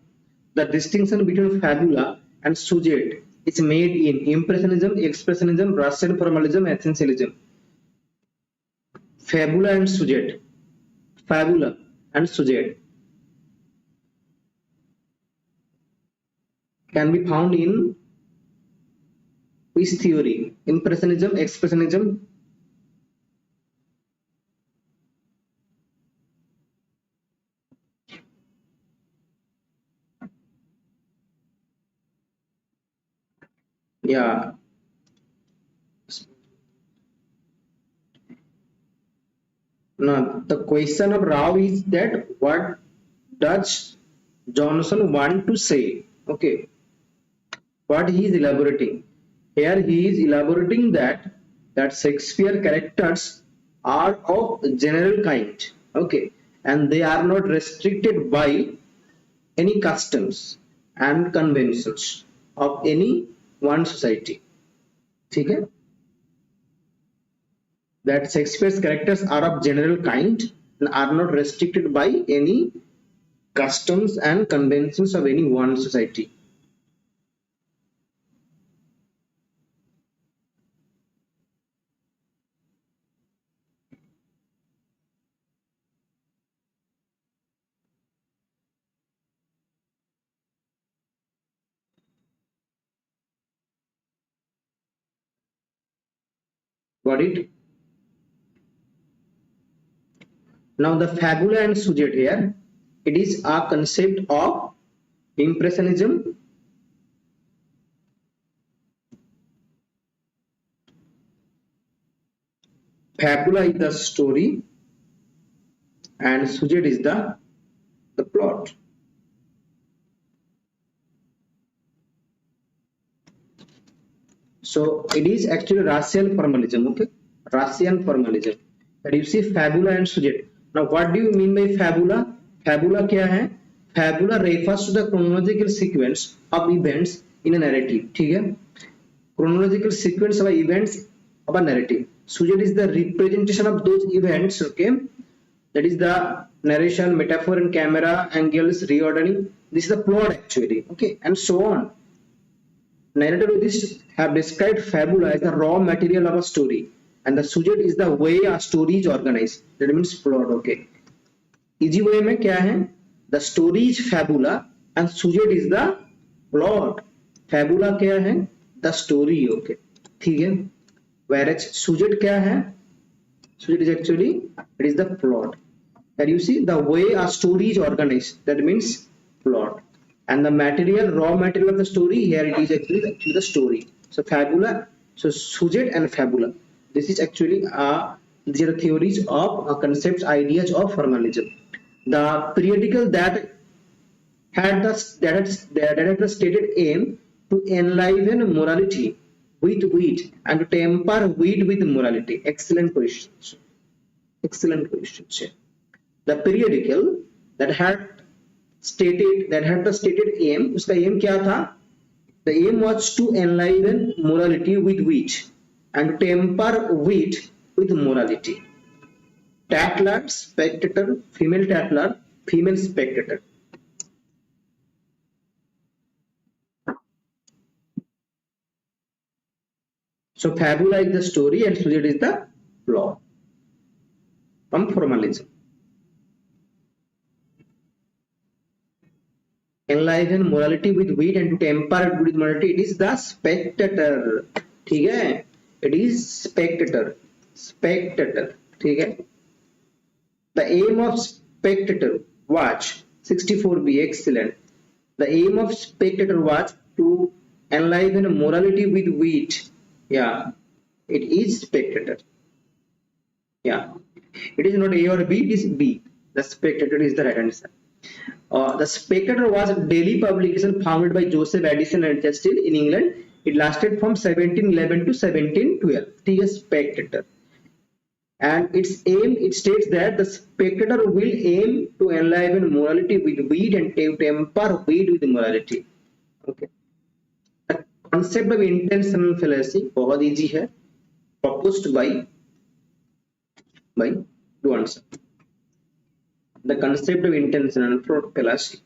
The distinction between fabula and sujet is made in Impressionism, Expressionism, Russian formalism, Essentialism. Fabula and sujet. Fabula and sujet can be found in which theory? Impressionism, Expressionism. Yeah. Now the question of Rao is that what does Johnson want to say? Okay, what he is elaborating here, he is elaborating that Shakespeare characters are of general kind. Okay, and they are not restricted by any customs and conventions of any one society. Okay, that Shakespeare's characters are of general kind and are not restricted by any customs and conventions of any one society. Got it? Now the fabula and sujet here, it is a concept of Impressionism. Fabula is the story and sujet is the plot. So it is actually Russian formalism. Okay, Russian formalism. That you see fabula and sujet. Now what do you mean by fabula? Fabula क्या है? Fabula refers to the chronological sequence of events in a narrative. ठीक है? Chronological sequence of events of a narrative. Sujet is the representation of those events, okay? That is the narration, metaphor and camera angles, reordering. This is the plot actually, okay, and so on. Narratologists have described fabula as the raw material of a story, and the sujet is the way a story is organized. That means plot, okay. Easy way में क्या है? The story is fabula and sujet is the plot. Fabula क्या है? The story, okay. ठीक है. Whereas sujet क्या है? Sujet is actually, it is the plot. That you see the way a story is organized. That means plot. And the material, raw material of the story, here it is actually the story. So fabula, so sujet and fabula. This is actually these are the theories of concepts, ideas of formalism. The periodical that had the stated aim to enliven morality with wit and to temper wit with morality. Excellent questions. Excellent questions. The periodical that had the stated aim, उसका aim क्या था? The aim was to enliven morality with wit and temper wit with morality. Tatler, spectator, female tatler, female spectator. So fabula is the story and sujet is the plot. From formalism. Enliven morality with wit and to temper it with morality. It is the spectator. ठीक है? It is spectator. Spectator. ठीक है? The aim of spectator watch 64B. Excellent. The aim of spectator watch to enliven morality with wit. Yeah, it is spectator. Yeah, it is not A or B, it is B. The spectator is the right answer. The Spectator was a daily publication founded by Joseph Addison and Churchill in England. It lasted from 1711 to 1712. The Spectator. And its aim, it states that the Spectator will aim to enliven morality with wit and temper wit with morality. Okay. The concept of intentional fallacy, बहुत easy है, proposed by to answer. The concept of intentional fallacy.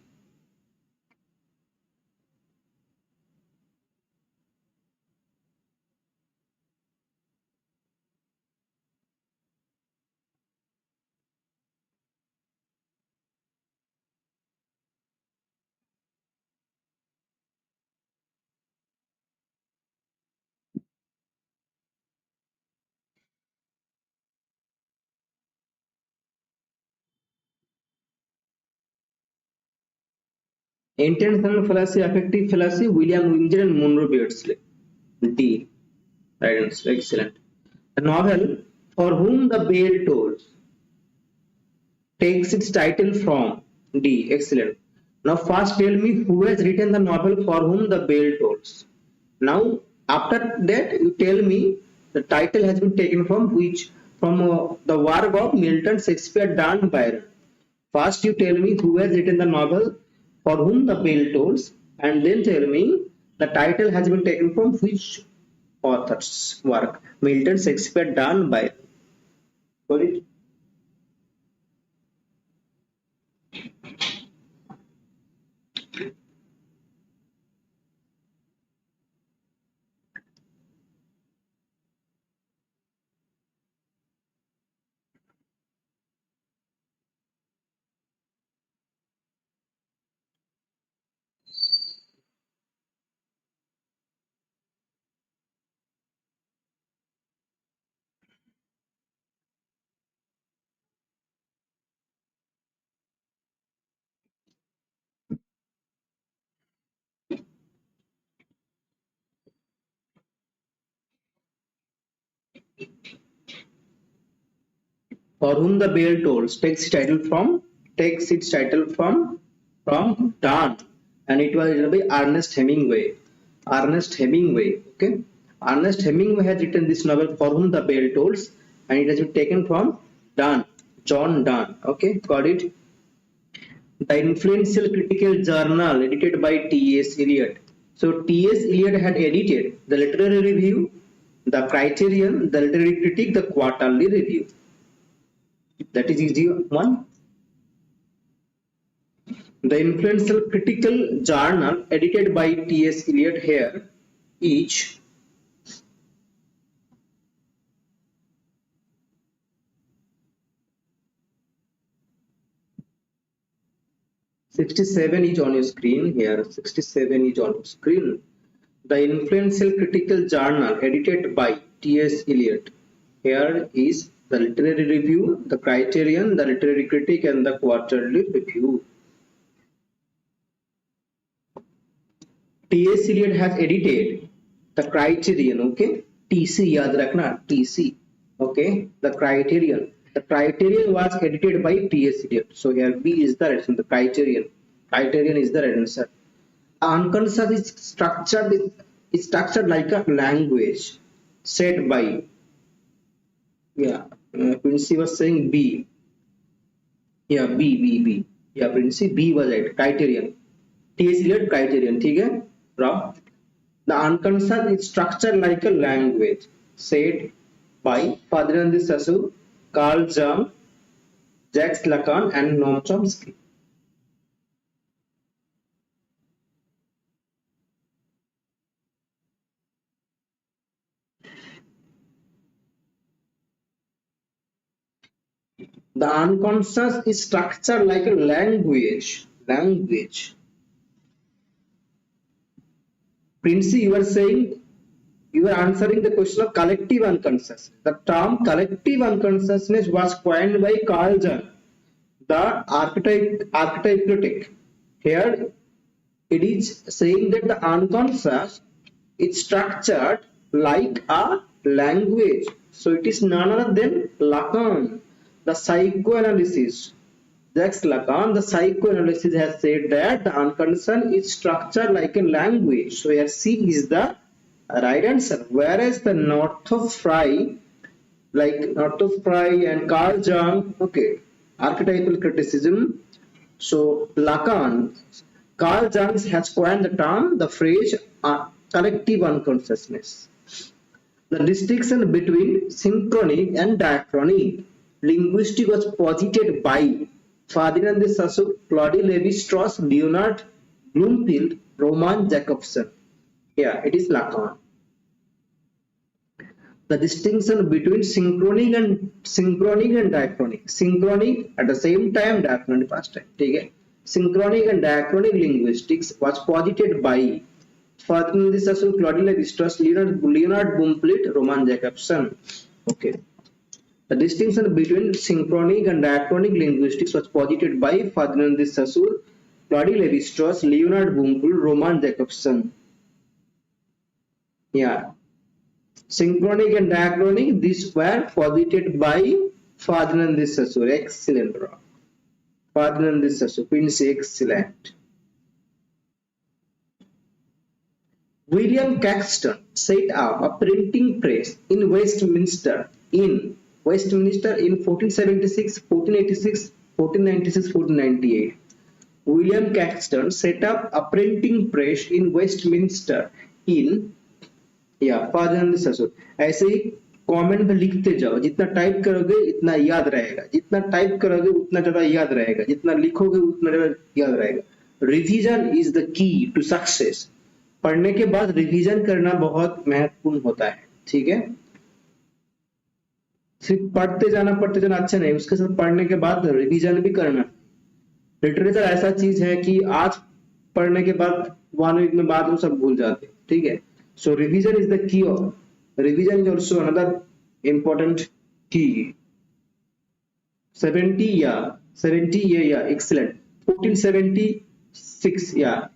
Intentional fallacy, affective fallacy, William Wingate and Monroe Beardsley. D. Right answer. Excellent. The novel For Whom the Bell Tolls takes its title from D. Excellent. Now first tell me who has written the novel For Whom the Bell Tolls. Now after that you tell me the title has been taken from which, from the work of Milton, Shakespeare, Donne, Byron. First you tell me who has written the novel For Whom the Bell Tolls, and then tell me the title has been taken from which author's work. Milton, Shakespeare, Donne, Byron. Got it? For Whom the Bell Tolls takes its title from Donne, and it was written by Ernest Hemingway. Ernest Hemingway. Okay. Ernest Hemingway has written this novel For Whom the Bell Tolls, and it has been taken from Donne, John Donne. Okay, got it. The influential critical journal edited by T.S. Eliot. So T.S. Eliot had edited the literary review the criterion, the literary critic, the quarterly review. That is easy one. The influential critical journal edited by T.S. Eliot here each (67 is on your screen here. 67 is on your screen. The influential critical journal edited by T.S. Eliot. Here is the literary review, the criterion, the literary critic, and the quarterly review. T.S. Eliot has edited the criterion, okay? TC, yaad rakhna, TC, okay? The criterion. The criterion was edited by T.S. Eliot. So here B is the right answer. The criterion. Criterion is the right answer. Unconscious is structured like a language said by, yeah, Quincy was saying B. Yeah, B. Yeah, Quincy, B was right. Criterion. T.S. Eliot criterion. ठीक है? Wrong. The unconscious is structured like a language said by Ferdinand de Saussure, Carl Jung, Jacques Lacan, and Noam Chomsky. The unconscious is structured like a language. Princey, you are saying, you are answering the question of collective unconsciousness. The term collective unconsciousness was coined by Carl Jung, the archetype critic. Here it is saying that the unconscious is structured like a language. So it is none other than Lacan, the psychoanalysis. Jacques Lacan, the psychoanalysis, has said that the unconscious is structured like a language. So here C is the right answer. Whereas the Northrop Frye and Carl Jung, okay, archetypal criticism. So Carl Jung has coined the term, the phrase collective unconsciousness. The distinction between synchronic and diachronic linguistics was posited by Ferdinand de Saussure, Claude Lévi-Strauss, Leonard Bloomfield, Roman Jakobson. Yeah, it is Lacan. The distinction between synchronic and diachronic. Synchronic at the same time, diachronic past time. Okay? Synchronic and diachronic linguistics was posited by Ferdinand de Saussure, Claude Lévi-Strauss, Leonard Bloomfield, Roman Jakobson. Okay. The distinction between synchronic and diachronic linguistics was posited by Ferdinand de Saussure, Claude Lévi-Strauss, Leonard Bloomfield, Roman Jakobson. Yeah. Synchronic and diachronic, these were posited by Ferdinand de Saussure. Excellent, bro. Ferdinand de Saussure, Quincy, excellent. William Caxton set up a printing press in Westminster in 1476, 1486, 1496, 1498. William Caxton set up a printing press in Westminster in, yeah, Ferdinand de Saussure. ऐसे ही comment में लिखते जाओ, जितना type करोगे इतना याद रहेगा, जितना टाइप करोगे उतना ज्यादा याद रहेगा, जितना लिखोगे उतना ज्यादा याद रहेगा. Revision is the key to success. पढ़ने के बाद रिवीजन करना बहुत महत्वपूर्ण होता है. ठीक है, सिर्फ पढ़ते जाना अच्छा नहीं, उसके साथ पढ़ने के बाद रिवीजन भी करना. लिटरेचर ऐसा चीज है कि आज पढ़ने के बाद 1 वीक में बाद वो सब भूल जाते हैं. ठीक है, so revision is the key of revision is also another important key. 70, yeah, excellent. 1476, yeah,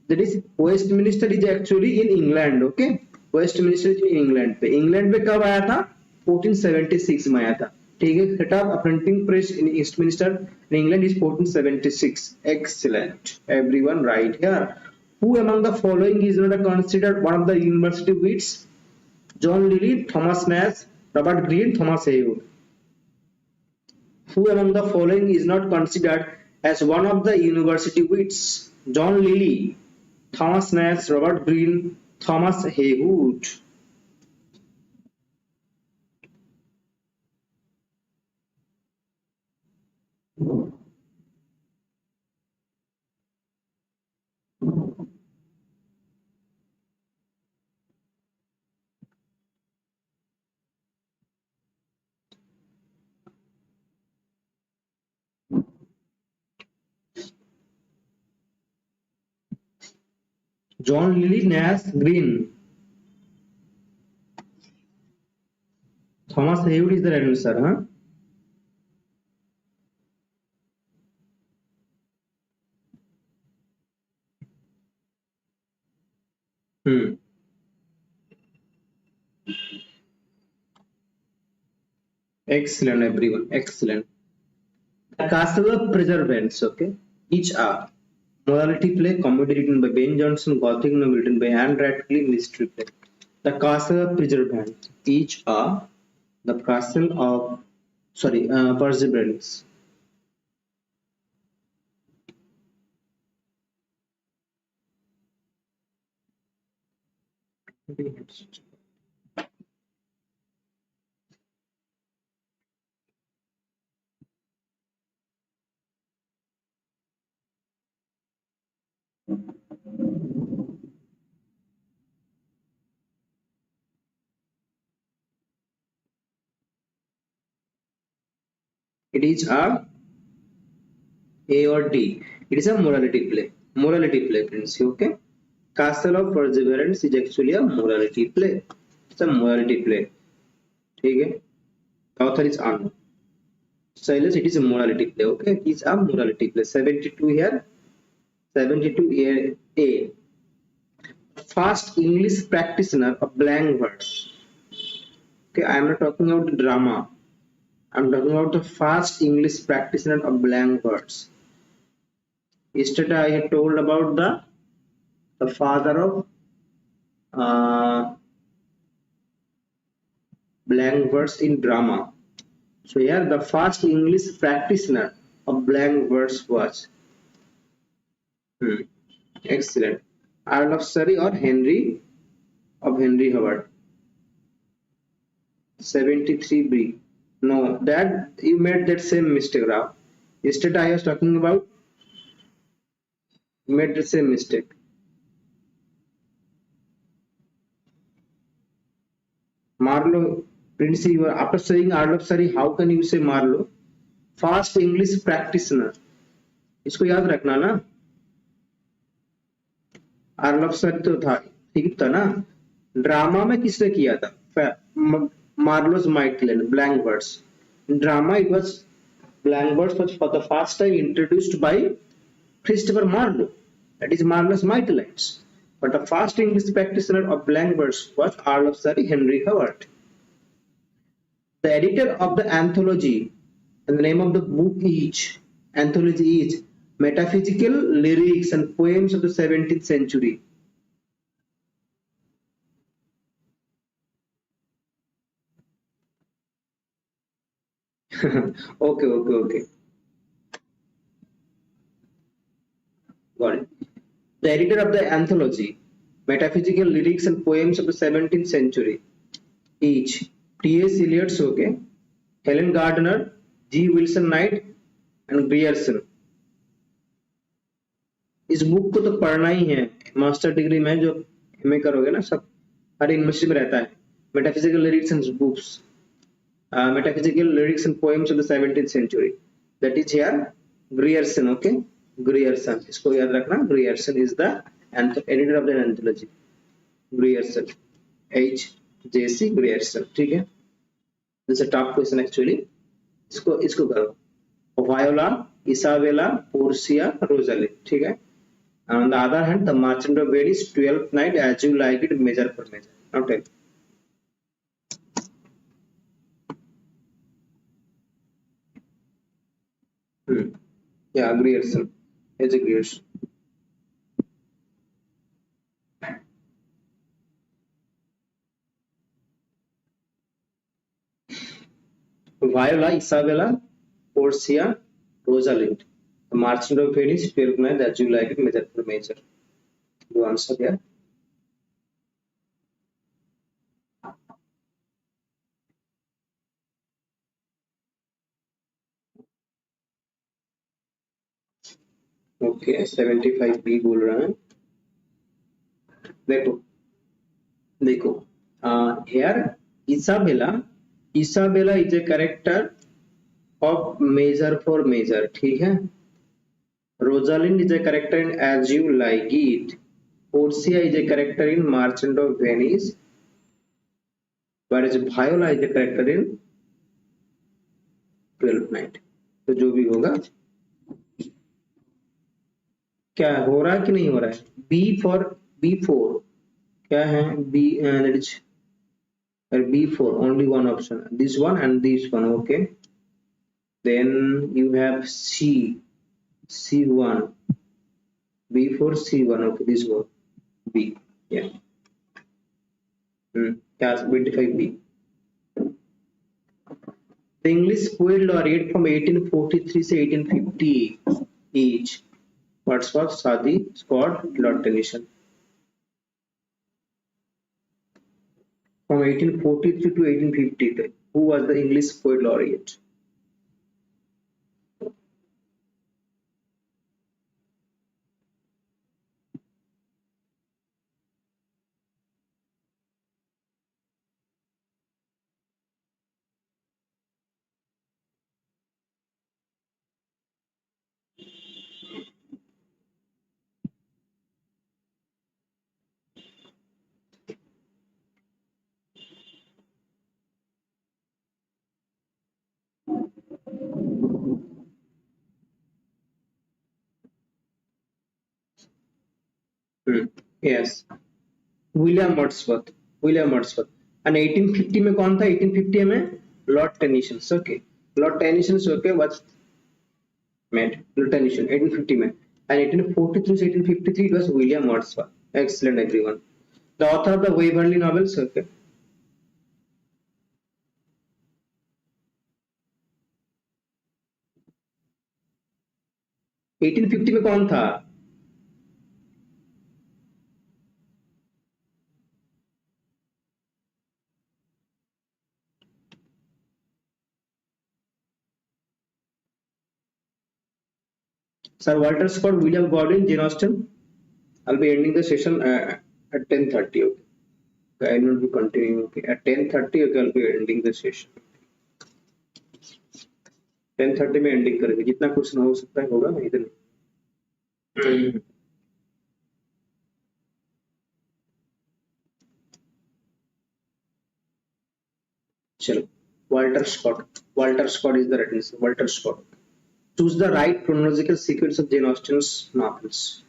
that is Westminster is actually in England. Okay, Westminster is in England. पे इंग्लैंड पे कब आया था? 1476 में आया था. ठीक है, set up a printing press in Westminster in England is 1476. Excellent, everyone right here. Who among the following is not considered one of the university wits? John Lilly, Thomas Nash, Robert Greene, Thomas Haywood. Who among the following is not considered as one of the university wits? John Lilly, Thomas Nash, Robert Greene, Thomas Haywood. John Lily Nash Green. Thomas Haywood is the right answer, huh? Hmm. Excellent, everyone. Excellent. The Castle of Preservants, okay? Each are morality play, comedy written by Ben Jonson, gothic novel written by Anne Radcliffe, mystery play. The Castle of Preservants. Each are the Castle of Perseverance. It is A or D. It is a morality play. Morality play, Prince. Okay. Castle of Perseverance is actually a morality play. It's a morality play. Okay. The author is unknown. Silas, it is a morality play. Okay. It is a morality play. 72 here. 72 here. A. Fast English practitioner of blank verse. Okay. I am not talking about the drama. I'm talking about the fast English practitioner of blank words. Yesterday I had told about the father of uh, blank verse in drama. So here the first English practitioner of blank verse was excellent. Earl of Surrey or Henry of Henry Howard. 73B. No, that you made that same mistake, Rao. Yesterday I was talking about you made the same mistake. Marlowe, Prince, you are, after saying Earl of Surrey, how can you say Marlowe? Fast English practitioner. इसको याद रखना ना. Earl of sir तो था ठीक था ना. Drama में किसने किया था? Marlowe's mighty line blank words. Drama it was blank words was for the first time introduced by Christopher Marlowe, that is Marlowe's Mythlands. But the first English practitioner of blank verse was Earl of Surrey Henry Howard. The editor of the anthology, and the name of the book is anthology is Metaphysical Lyrics and Poems of the 17th Century. Okay, okay, okay. Got it. The editor of the anthology, Metaphysical Lyrics and Poems of the 17th Century, each T.S. Eliot's, okay, Helen Gardner, G. Wilson Knight, and Grierson. इस book को तो पढ़ना ही है master degree में जो MA करोगे ना सब हर यूनिवर्सिटी में रहता है metaphysical lyrics and books metaphysical lyrics and poems of the 17th century. That is here Grierson, okay? Grierson. इसको याद रखना. Grierson is the editor of the anthology. Grierson. H.J.C. Grierson. ठीक है? This is a tough question actually. इसको करो. Viola, Isabella, Portia, Rosalie. ठीक है? And on the other hand, the Merchant of Venice, 12th Night, As You Like It, measure for measure. Now tell. Yeah, Grierson. It's a Grierson. Viola, Isabella, Portia, Rosalind. The Merchant of Venice, 12th Night, As You Like It, measure for measure. You answer here. Okay 75B बोल रहा है। देखो देखो here Isabella is a character of measure for measure, ठीक है। Rosalind is a character in As You Like It. Portia is a character in Merchant of Venice, whereas Viola is a character in 12th Night। तो जो भी होगा, क्या हो रहा है कि नहीं हो रहा है? B4 क्या है? B that is B4 only one option, this one and this one, okay। Then you have C1 B4 C1, okay, this one B, yeah। क्या 25B। The English poet laureate from 1843 से 1850 each, Wordsworth, Sadi, Scott, Lord Tennyson। From 1843 to 1850, who was the English poet laureate? Yes, William Wordsworth. William Wordsworth. And 1850 में कौन था? 1850 में Lord Tennyson, okay. Lord Tennyson, okay, what's met Lord Tennyson 1850 में, and 1843 से 1853 it was William Wordsworth. Excellent everyone. The author of the Waverley novels, okay. 1850 में कौन था? Sir Walter Scott, William Godwin, Jane Austen. I'll be ending the session at 10:30. Okay. I will be continuing. Okay. At 10:30, okay, I'll be ending the session. 10:30 में ending करेंगे, जितना question हो सकता है होगा, नहीं तो नहीं। चलो, Walter Scott. Walter Scott is the right answer. Walter Scott. Choose the right chronological sequence of Jane Austen's novels.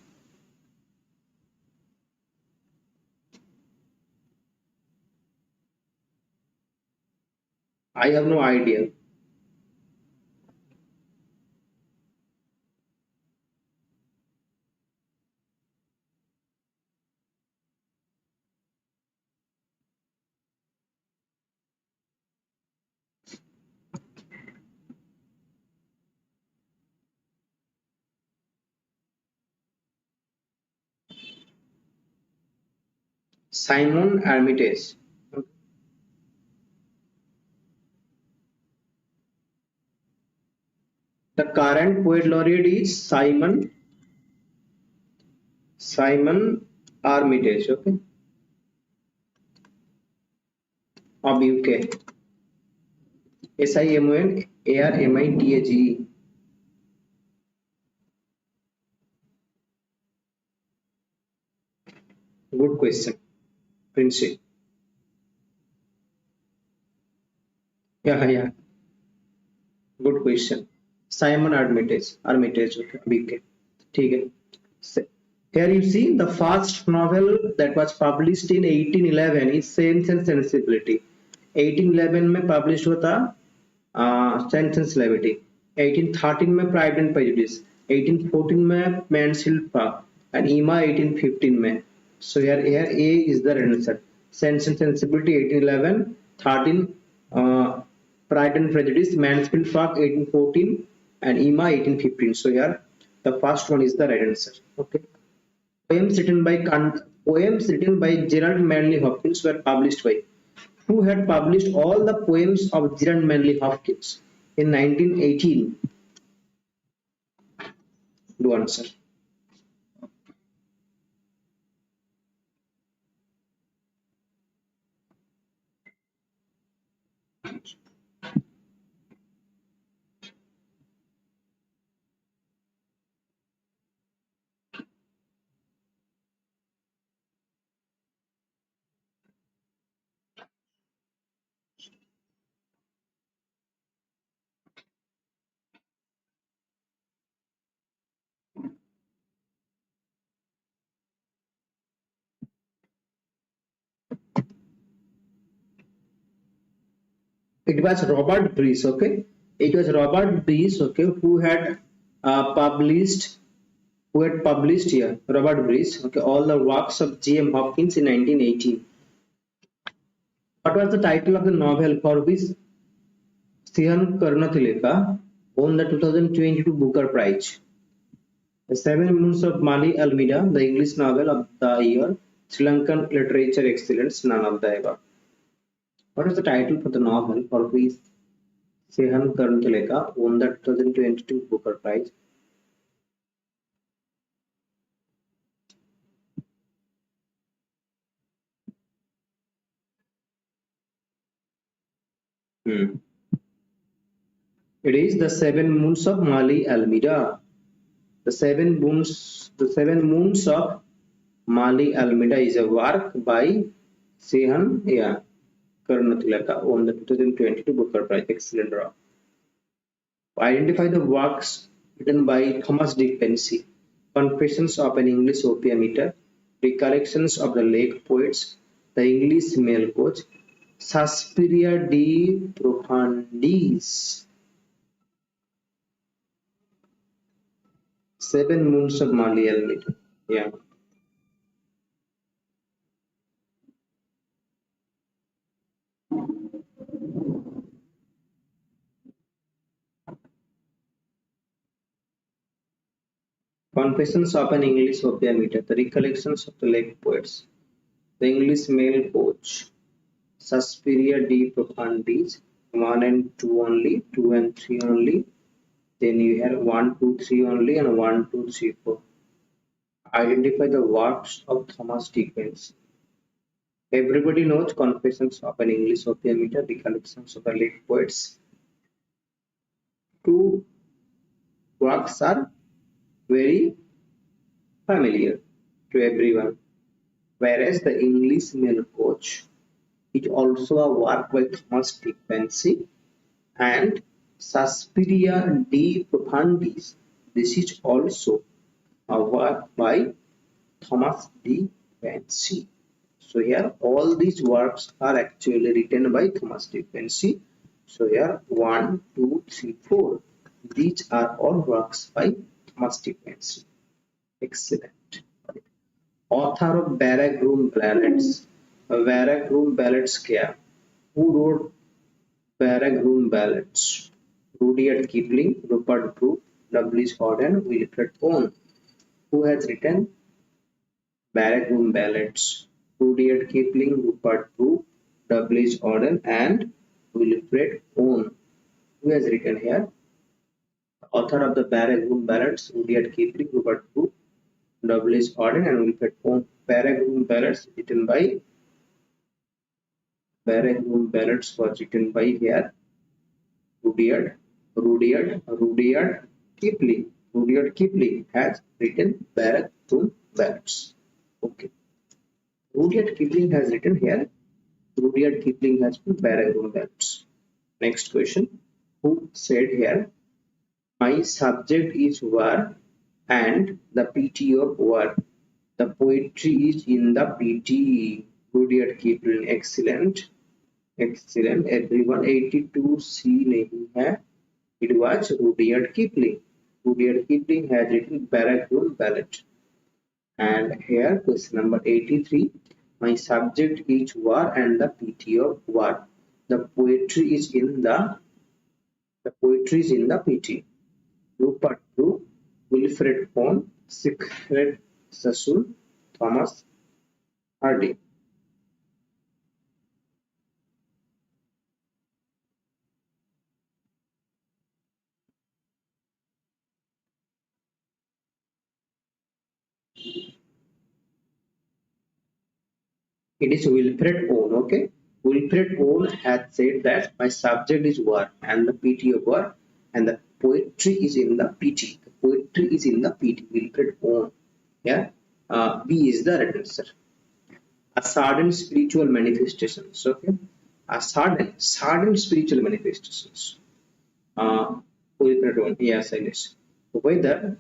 I have no idea. Simon Armitage. The current poet laureate is Simon Armitage, okay, of UK. SIMON ARMITAGE. Good question, Prince. Yeah. Good question. Simon Armitage, okay, BK. ठीक है। Here you see the first novel that was published in 1811 is Sense and Sensibility. 1811 में published हुआ था Sense and Sensibility। 1813 में Pride and Prejudice। 1814 में Mansfield Park and Emma 1815 में। So here A is the answer. Sense and Sensibility 1811, 13 Pride and Prejudice, Mansfield Park 1814 and Emma 1815. So here the first one is the right answer. Okay. Poems written by Gerald Manley Hopkins were published by who had published all the poems of Gerald Manley Hopkins in 1918. Do answer. It was Robert Breeze, okay? It was Robert Breeze, okay, published, who had published here, Robert Breeze, okay, all the works of J.M. Hopkins in 1918. What was the title of the novel for which Sihan Karnatileka won the 2022 Booker Prize? The Seven Moons of Mali Almeida, the English novel of the year, Sri Lankan literature excellence, none of the above. What is the title for the novel for which Sehan Karnatileka won the 2022 Booker Prize? Hmm. It is The Seven Moons of Mali Almeida. The Seven Moons of Mali Almeida is a work by Sehan Karnatilaka on the 2022 Booker Prize. Excellent draw. Identify the works written by Thomas de Quincey. Confessions of an English Opium Eater, Recollections of the Lake Poets, The English Mail Coach, Suspiria de Profundis, Seven Moons of Mali Almeida. Yeah. Confessions of an English Opium Eater, The Recollections of the Lake Poets, The English Mail Coach, Suspiria de Profundis, 1 and 2 only, 2 and 3 only. Then you have 1, 2, 3 only, and 1, 2, 3, 4. Identify the works of Thomas Dickens. Everybody knows Confessions of an English Opium Eater, Recollections of the Lake Poets. Two works are very familiar to everyone, whereas the English Mail Coach is also a work by Thomas Dickens and Suspiria de Profundis. This is also a work by Thomas de Quincey. So here all these works are actually written by Thomas de Quincey. So here 1, 2, 3, 4. These are all works by Thomas de Quincey. Excellent. Author of Barrack Room Ballads. Barrack Room Ballads क्या? Who wrote Barrack Room Ballads? Rudyard Kipling, Rupert Brooke, Douglas Auden, Wilfred Owen. Who has written Barrack Room Ballads? Rudyard Kipling, Rupert Brooke, Douglas Auden, and Wilfred Owen. Who has written here? The author of the Barrack Room Ballads, Rudyard Kipling, Rupert Brooke, Douglas Auden, and Wilfred Owen. Barrack Room Ballads written by Barrack Room Ballads was written by here Rudyard Kipling. Rudyard Kipling has written Barrack Room Ballads. Okay. Rudyard Kipling has written here. Rudyard Kipling has written Barrack Room Ballads. Next question. Who said here? My subject is war and the pity of war. The poetry is in the pity. Rudyard Kipling. Excellent. Excellent. Everyone 82 C नहीं है. It was Rudyard Kipling. Rudyard Kipling has written Barrack Room Ballad. And here question number 83. My subject is war and the pity of war. The poetry is in the pity. Rupert Brooke, Wilfred Owen, Secret Sassoon, Thomas Hardy. It is Wilfred Owen. Okay, Wilfred Owen had said that my subject is war and the PT of war, and the poetry is in the PT. The poetry is in the PT. Wilfred Owen. Yeah, B is the right answer. A sudden spiritual manifestations. Okay, a sudden spiritual manifestations. Wilfred Owen. Yes, I guess. Whether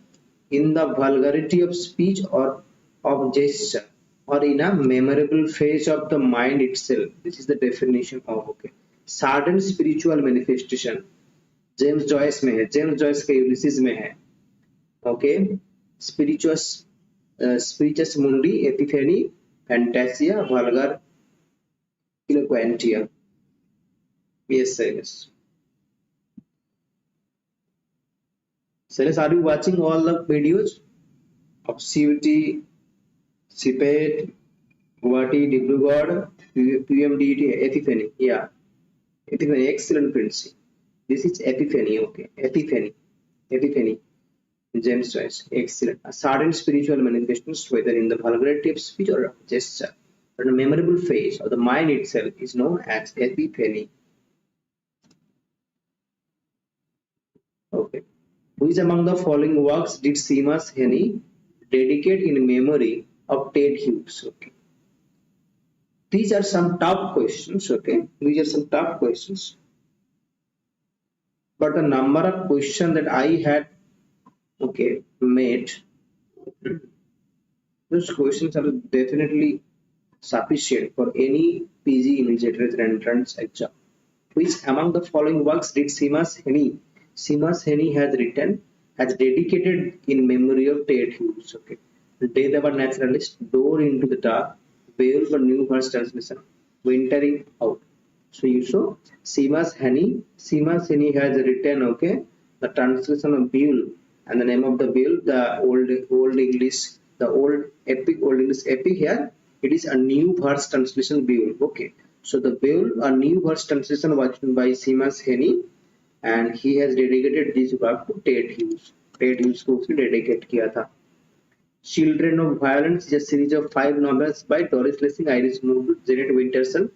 in the vulgarity of speech or of gesture or in a memorable phase of the mind itself. This is the definition of okay. Sudden spiritual manifestation. James Joyce में है, James Joyce के Ulysses में है. Okay, spiritus spiritus mundi epiphany phantasia vulgari eloquentia. Yes, Silas. Silas, are you watching all the videos of CUT, CPET, Guwahati, Dibrugarh, PMDT, Epiphany? Yeah, Epiphany, excellent Prince. This is Epiphany, okay. Epiphany, James Joyce, excellent. A sudden spiritual manifestations, whether in the vulgarity of speech or gesture, or a memorable phase of the mind itself, is known as Epiphany. Okay. Which among the following works did Seamus Heaney dedicate in memory of Ted Hughes? Okay. These are some tough questions, okay. These are some tough questions. But the number of questions that I had okay made, those questions are definitely sufficient for any PG English literature entrance exam. Which among the following works did Seamus Heaney has dedicated in memory of Ted Hughes? Okay. Death of a Naturalist, Door into the Dark, Beowulf, a New Verse Translation, Wintering Out. So you saw Seamus Heaney has written okay the translation of Beowulf, and the name of the Beowulf, the old English, the old old English epic here. It is a new verse translation Beowulf. Okay, so the Beowulf, a new verse translation was by Seamus Heaney, and he has dedicated this work to Ted Hughes. Ted Hughes को उसने dedicate किया था. Children of Violence is a series of 5 novels by Doris Lessing, Iris Noble, Janet Winterson,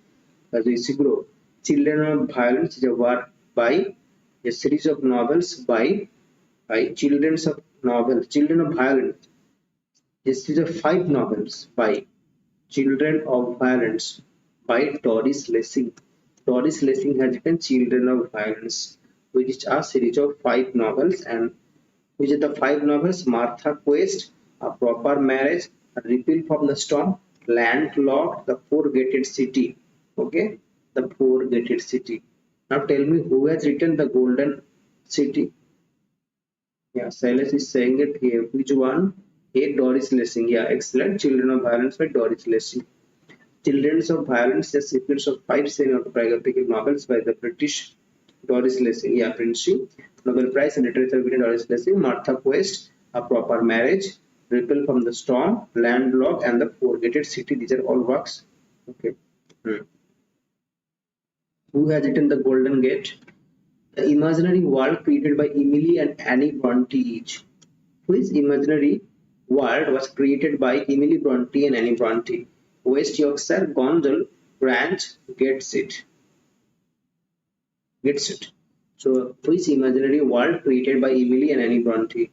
Siguro. Children of Violence is a work by a series of novels by Children of Violence. A series of 5 novels by Children of Violence by Doris Lessing. Doris Lessing has written Children of Violence, which is a series of 5 novels, and which are the 5 novels: Martha Quest, A Proper Marriage, A Repeal from the Storm, Landlocked, The Four-Gated City. Okay, The Four-Gated City. Now tell me who has written The Golden City? Yeah, Silas is saying it here. Which one? A. Doris Lessing. Yeah, excellent. Children of Violence by Doris Lessing. Children of Violence is a sequence of 5 semi-autobiographical novels by the British Doris Lessing. Yeah, Prince. Nobel Prize in Literature winner Doris Lessing. Martha Quest, A Proper Marriage, Repel from the Storm, Landlocked, and The Four-Gated City. These are all works. Okay. Who has written The Golden Gate? The imaginary world created by Emily and Annie Bronte each. Which imaginary world was created by Emily Bronte and Annie Bronte? West Yorkshire, Gondal, Branch, Gateshead. So, which imaginary world created by Emily and Annie Bronte?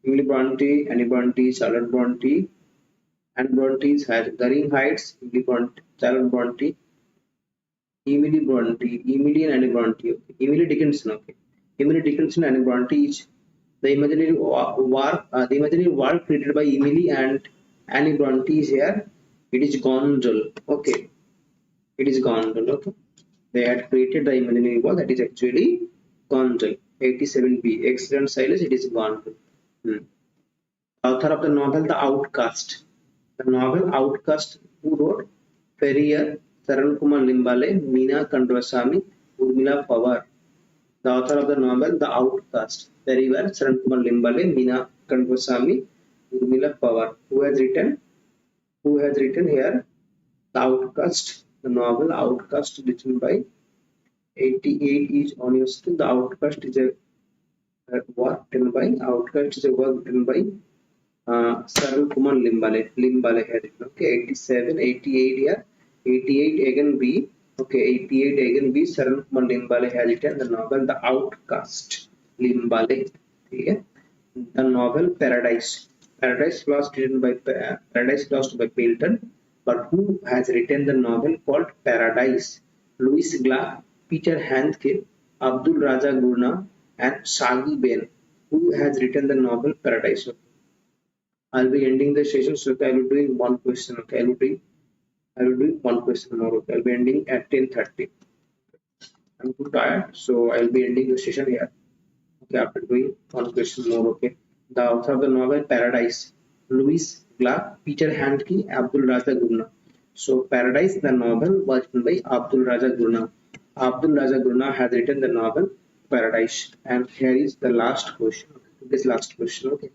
Emily Bronte, Annie Bronte, Charlotte Bronte. Anne Bronte's has Wuthering Heights, Emily Bronte, Charlotte Bronte. Emily and Annie Bronte. Okay. Emily Dickinson. Okay. Emily Dickinson and Annie Bronte each. The imaginary world created by Emily and Annie Bronte is here. It is Gondal. Okay. It is Gondal. Okay. They had created the imaginary world, that is actually Gondal. 87B. Excellent, Silas. It is Gondal. Author of the novel The Outcast. The novel Outcast, who wrote? Ferrier, Saran Kumar Limbale, Meena Kandaswamy, Urmila Pawar. The author of the novel The Outcast. Very well. Saran Kumar Limbale, Meena Kandaswamy, Urmila Pawar. Who has written here The Outcast? The novel Outcast, written by 88 is on your screen. The Outcast is a work written by Saran Kumar Limbale. Limbale had written. Okay, 87, 88 here. 88 again B. Okay, 88 again B. Saran Kumar Limbale has written the novel The Outcast. Limbale. Okay. The novel Paradise. Paradise Lost by Pilton. But who has written the novel called Paradise? Louis Clark, Peter Handke, Abdul Raja Gurna, and Sagi Ben. Who has written the novel Paradise? I'll be ending the session, so I will be doing one question. Okay, I will do one question more. Okay, I'll be ending at 10:30. I'm too tired, so I'll be ending the session here. Okay, after doing one question more. Okay, the author of the novel Paradise, Louis Clark, Peter Handke, Abdul Raza Gurna. So Paradise, the novel, was written by Abdul Raza Gurna. Abdul Raza Gurna has written the novel Paradise, and here is the last question. This last question. Okay.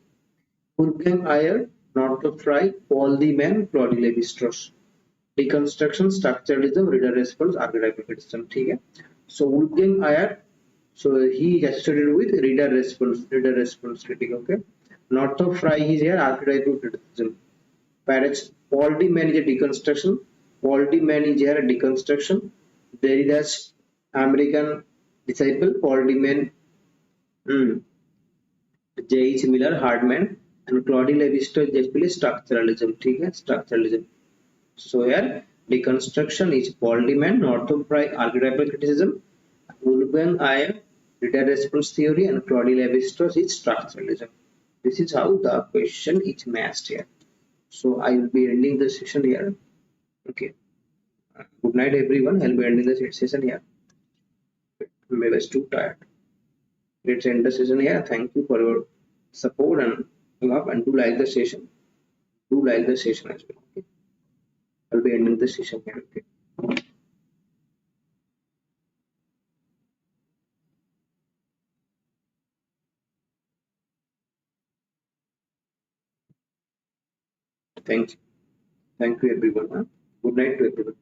Wolfgang Iyer, not to fry, Paul the Man, Claude Levi-Strauss. Deconstruction, structuralism, reader response, archetypal criticism. ठीक है. So Wolfgang Iyer, so he is associated with reader response critic. Okay. Not to fry is here archetypal criticism. Whereas Paul the Man is a deconstruction. Paul the Man is here a deconstruction. Derrida's American disciple, Paul the Man. J.H. Miller, Hardman, and Claude Levi-Strauss basically structuralism. ठीक है, structuralism. So here deconstruction is Paul Deman, Northrop Frye, archetypal criticism, Wolfgang Iyer, reader response theory, and Claude Levi-Strauss is structuralism. This is how the question is matched here. So I will be ending the session here. Okay. Good night, everyone. I'll be ending the session here. Maybe I was too tired. Let's end the session here. Thank you for your support and love, and do like the session. Do like the session as well. Okay. I'll be ending the session here. Okay. Thank you. Thank you, everyone. Good night to everyone.